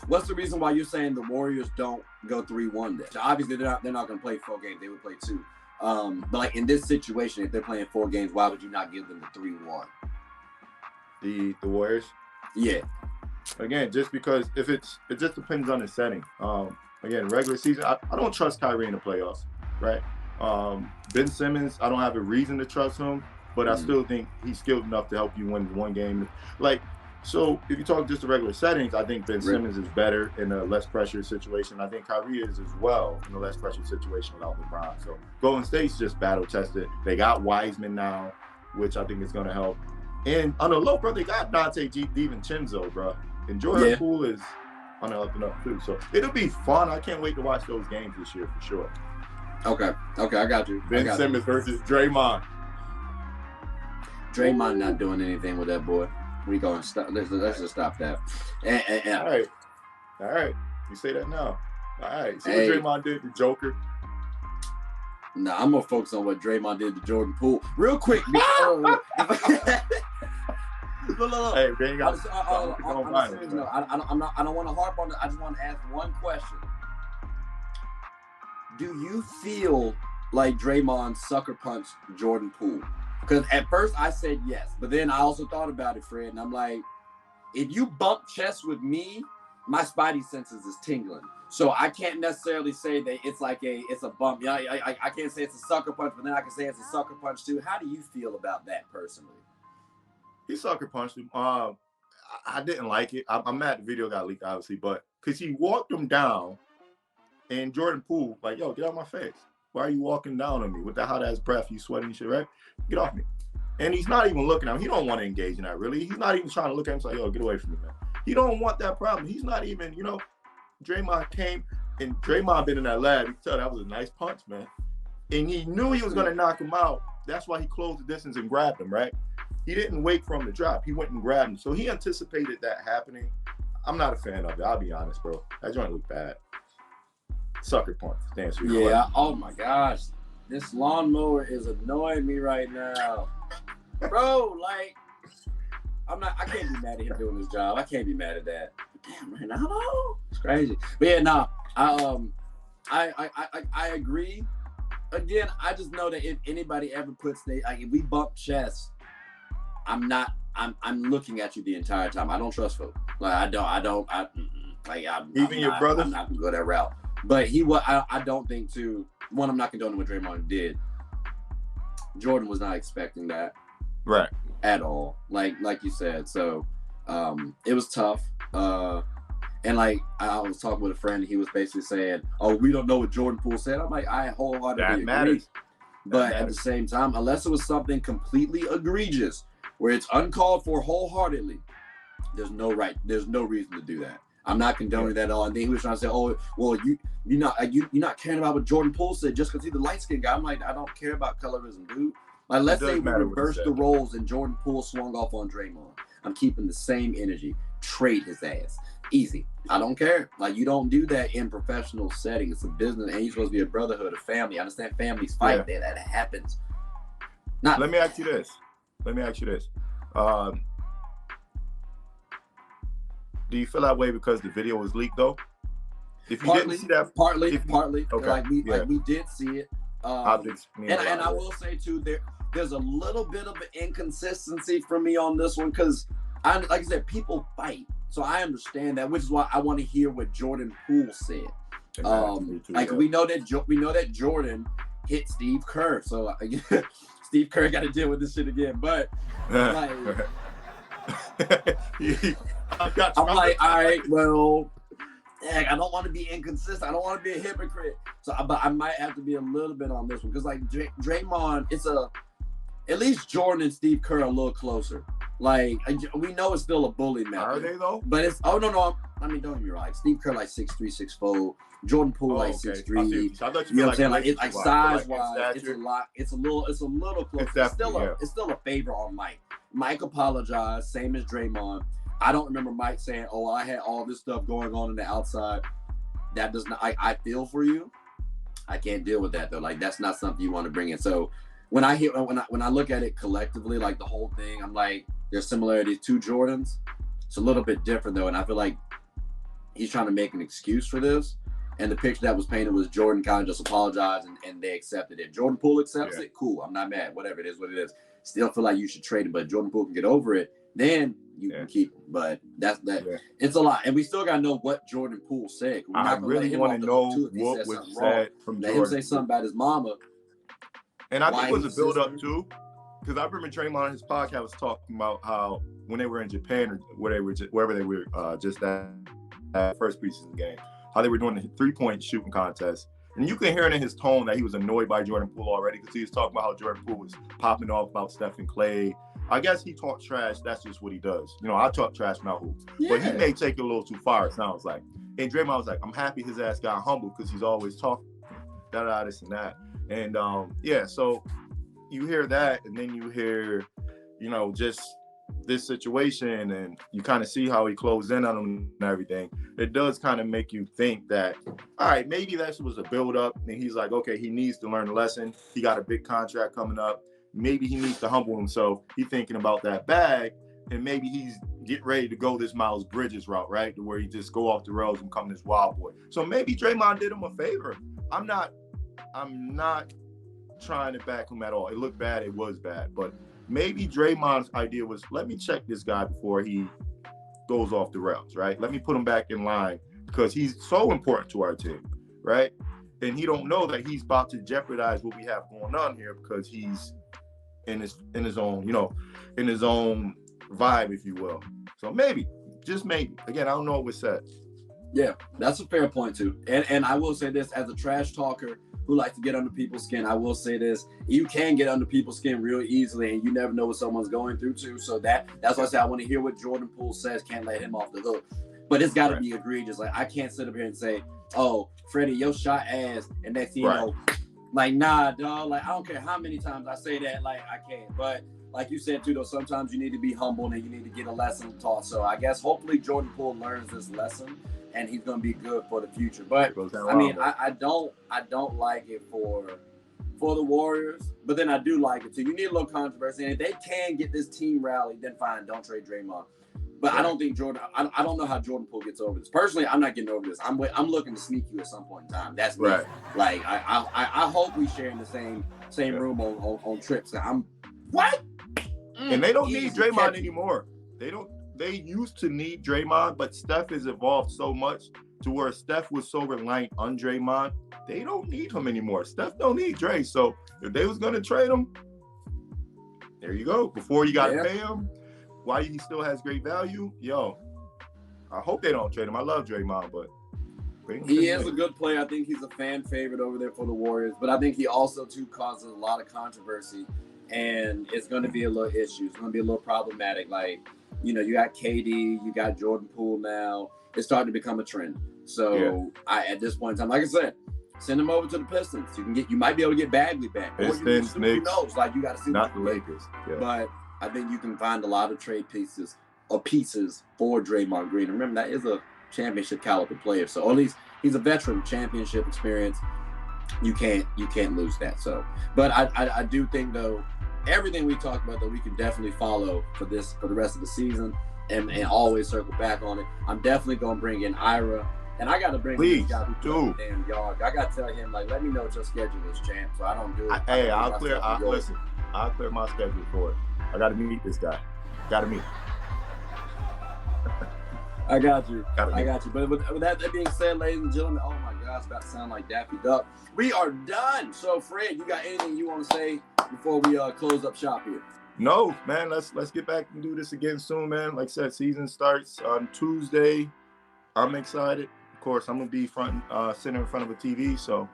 what's the reason why you're saying the Warriors don't go 3-1 then? So obviously, they're not going to play 4 games. They would play 2. But like in this situation, if they're playing 4 games, why would you not give them the 3-1? The Warriors? Yeah. Again, just because it just depends on the setting. Again, regular season, I don't trust Kyrie in the playoffs, right? Ben Simmons, I don't have a reason to trust him, but I still think he's skilled enough to help you win 1 game. Like, so if you talk just the regular settings, I think Ben Simmons is better in a less pressure situation. I think Kyrie is as well in a less pressure situation without LeBron. So Golden State's just battle tested. They got Wiseman now, which I think is going to help. And on the low, bro, they got Dante DiVincenzo, bro. And Jordan Poole is on the up and up too. So it'll be fun. I can't wait to watch those games this year for sure. Okay, I got you. Ben Simmons versus Draymond. Draymond not doing anything with that boy. We going to stop. Let's just stop that. And all right. You say that now. All right. See what Draymond did to Joker. Nah, I'm gonna focus on what Draymond did to Jordan Poole real quick. Look. Hey, man, I don't want to harp on it. I just want to ask one question. Do you feel like Draymond sucker punched Jordan Poole? Because at first I said yes, but then I also thought about it, Fred, and I'm like, if you bump chest with me, my spidey senses is tingling. So I can't necessarily say that it's a bump. Yeah, I can't say it's a sucker punch, but then I can say it's a sucker punch too. How do you feel about that personally? He sucker punched him. I didn't like it. I'm mad the video got leaked, obviously, but because he walked him down, and Jordan Poole, like, yo, get out of my face. Why are you walking down on me with that hot ass breath? You sweating and shit, right? Get off me. And he's not even looking at him. He don't want to engage in that, really. He's not even trying to look at him and say, yo, get away from me, man. He don't want that problem. He's not even, Draymond came, and Draymond been in that lab. You can tell that was a nice punch, man. And he knew he was going to knock him out. That's why he closed the distance and grabbed him, right? He didn't wait for him to drop. He went and grabbed him. So he anticipated that happening. I'm not a fan of it. I'll be honest, bro. That joint looked bad. Sucker punch. Yeah. Oh, my gosh. This lawnmower is annoying me right now. Bro, like, I can't be mad at him doing his job. I can't be mad at that. Damn, man, I don't know. It's crazy. But yeah, no, I agree. Again, I just know that if anybody ever puts if we bump chests, I'm looking at you the entire time. I don't trust folks. Like Even your brother? I'm not gonna go that route. But I don't think too. One, I'm not condoning what Draymond did. Jordan was not expecting that. Right. At all. Like you said. So it was tough. And like I was talking with a friend, he was basically saying, "Oh, we don't know what Jordan Poole said." I'm like, I wholeheartedly agree. But at the same time, unless it was something completely egregious, where it's uncalled for wholeheartedly, there's no reason to do that. I'm not condoning that at all. And then he was trying to say, "Oh, well, you're not caring about what Jordan Poole said just because he's the light-skinned guy." I'm like, I don't care about colorism, dude. Like, let's say we reverse the roles and Jordan Poole swung off on Draymond. I'm keeping the same energy. Trade his ass. Easy. I don't care. Like, you don't do that in professional setting. It's a business, and you're supposed to be a brotherhood, a family. I understand families fight there. That happens. Let me ask you this. Do you feel that way because the video was leaked, though? If you didn't see that, partly. Okay. Like we did see it. And I will say too, there's a little bit of an inconsistency for me on this one because, like I said, people fight, so I understand that, which is why I want to hear what Jordan Poole said. We know that Jordan hit Steve Kerr, so Steve Kerr got to deal with this shit again. But like, I'm like, all right, well, Dang, I don't want to be inconsistent. I don't want to be a hypocrite. So, but I might have to be a little bit on this one because, like, Draymond, at least Jordan and Steve Kerr are a little closer. Like, we know it's still a bully method. Are they though? But it's no. I mean, don't get me wrong. Like, Steve Kerr like 6'3", 6'4". Jordan Poole like 6'3". You know what I'm saying? Like, it's like size wise, it's a lot. It's a little close. It's still a favor on Mike. Mike apologized, same as Draymond. I don't remember Mike saying, "Oh, I had all this stuff going on in the outside." That does not. I feel for you. I can't deal with that though. Like, that's not something you want to bring in. So when I look at it collectively, like the whole thing, I'm like, there's similarities to Jordan's. It's a little bit different though, and I feel like he's trying to make an excuse for this. And the picture that was painted was Jordan kind of just apologized and they accepted it. Jordan Poole accepts it. Cool. I'm not mad. Whatever it is, what it is. Still feel like you should trade him, but Jordan Poole can get over it. Then you can keep him. But that's that. Yeah. It's a lot. And we still got to know what Jordan Poole said. I really want to know what was said from Jordan. Let him say something about his mama. And I think it was a build-up too. Because I remember Draymond on his podcast was talking about how when they were in Japan or wherever they were just that first preseason game, how they were doing the 3-point shooting contest. And you can hear it in his tone that he was annoyed by Jordan Poole already because he was talking about how Jordan Poole was popping off about Steph and Clay. I guess he talked trash. That's just what he does. You know, I talk trash when I hoop. Yeah. But he may take it a little too far, it sounds like. And Draymond was like, I'm happy his ass got humbled because he's always talking this and that. And, so you hear that and then you hear, you know, just this situation and you kind of see how he closed in on him and everything. It does kind of make you think that, all right, maybe that was a build-up and he's like, okay, he needs to learn a lesson. He got a big contract coming up. Maybe he needs to humble himself. He's thinking about that bag and maybe he's getting ready to go this Miles Bridges route, right? To where he just go off the rails and become this wild boy. So maybe Draymond did him a favor. I'm not trying to back him at all. It looked bad. It was bad. But maybe Draymond's idea was, let me check this guy before he goes off the rails, right? Let me put him back in line because he's so important to our team, right? And he don't know that he's about to jeopardize what we have going on here because he's in his own, you know, in his own vibe, if you will. So maybe, just maybe. Again, I don't know what was said. Yeah, that's a fair point too. And I will say this, as a trash talker who likes to get under people's skin, I will say this: you can get under people's skin real easily, and you never know what someone's going through too. So that's why I say I want to hear what Jordan Poole says. Can't let him off the hook, but it's got to be egregious. Like, I can't sit up here and say, "Oh, Freddie, your shot ass," and next thing you know, like, nah, dog. Like, I don't care how many times I say that. Like, I can't. But like you said too, though, sometimes you need to be humble and you need to get a lesson taught. So I guess hopefully Jordan Poole learns this lesson. And he's gonna be good for the future. But I mean, I don't like it for the Warriors, but then I do like it too. You need a little controversy, and if they can get this team rallied, then fine, don't trade Draymond. But I don't think Jordan. I don't know how Jordan Poole gets over this. Personally, I'm not getting over this. I'm looking to sneak you at some point in time. That's me. Right. Like I hope we share in the same room on trips. I'm what? And they don't need Draymond anymore. They used to need Draymond, but Steph has evolved so much to where Steph was so reliant on Draymond. They don't need him anymore. Steph don't need Dre. So if they was going to trade him, there you go. Before you got to pay him, while he still has great value, I hope they don't trade him. I love Draymond, but he is a good player. I think he's a fan favorite over there for the Warriors, but I think he also too causes a lot of controversy, and it's going to be a little issue. It's going to be a little problematic. Like, you know, you got KD, you got Jordan Poole now. It's starting to become a trend. So at this point in time, like I said, send him over to the Pistons. You might be able to get Bagley back. Pistons, who knows? Like, you got to see. Not the Lakers. Yeah. But I think you can find a lot of trade pieces for Draymond Green. Remember, that is a championship caliber player. So at least he's a veteran, championship experience. You can't lose that. So, but I do think though, everything we talked about, though, we can definitely follow for the rest of the season and always circle back on it. I'm definitely going to bring in Ira, and I got to bring in this guy who's a damn yard. I got to tell him, like, let me know what your schedule is, champ, so I don't do it. I'll clear my schedule for it. I got to meet this guy. Got to meet. I got you. But with that being said, ladies and gentlemen, oh my God, it's about to sound like Daffy Duck. We are done. So, Fred, you got anything you want to say before we close up shop here? No, man. Let's get back and do this again soon, man. Like I said, season starts on Tuesday. I'm excited. course, I'm gonna be sitting in front of a TV. So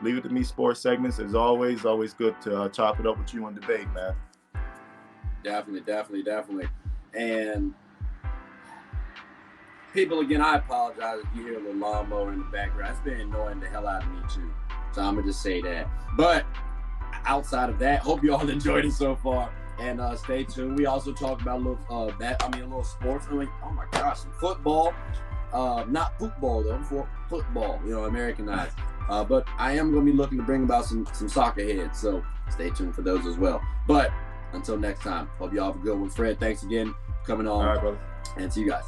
leave it to me. Sports segments, as always. Always good to chop it up with you and debate, man. Definitely. And people, again, I apologize if you hear a little lawnmower in the background. It's been annoying the hell out of me too. So I'm gonna just say that. But outside of that, hope you all enjoyed it so far. And stay tuned. We also talked about a little sports. I mean, oh my gosh, some football. Not football though, for football, Americanized. But I am going to be looking to bring about some soccer heads. So stay tuned for those as well. But until next time, hope you all have a good one. Fred, thanks again for coming on. All right, brother. And see you guys.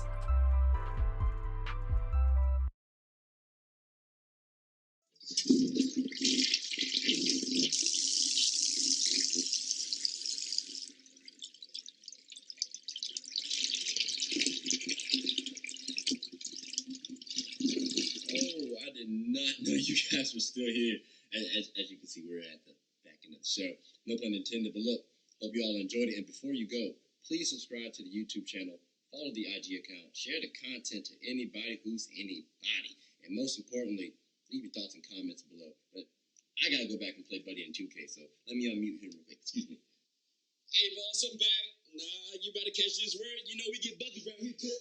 Not know you guys were still here. As you can see, we're at the back end of the show. No pun intended, but look, hope you all enjoyed it. And before you go, please subscribe to the YouTube channel, follow the IG account, share the content to anybody who's anybody. And most importantly, leave your thoughts and comments below. But I gotta go back and play Buddy in 2K, so let me unmute him real quick. Excuse me. Hey, boss, I'm back. Nah, you better catch this word. You know we get buckets around here, too.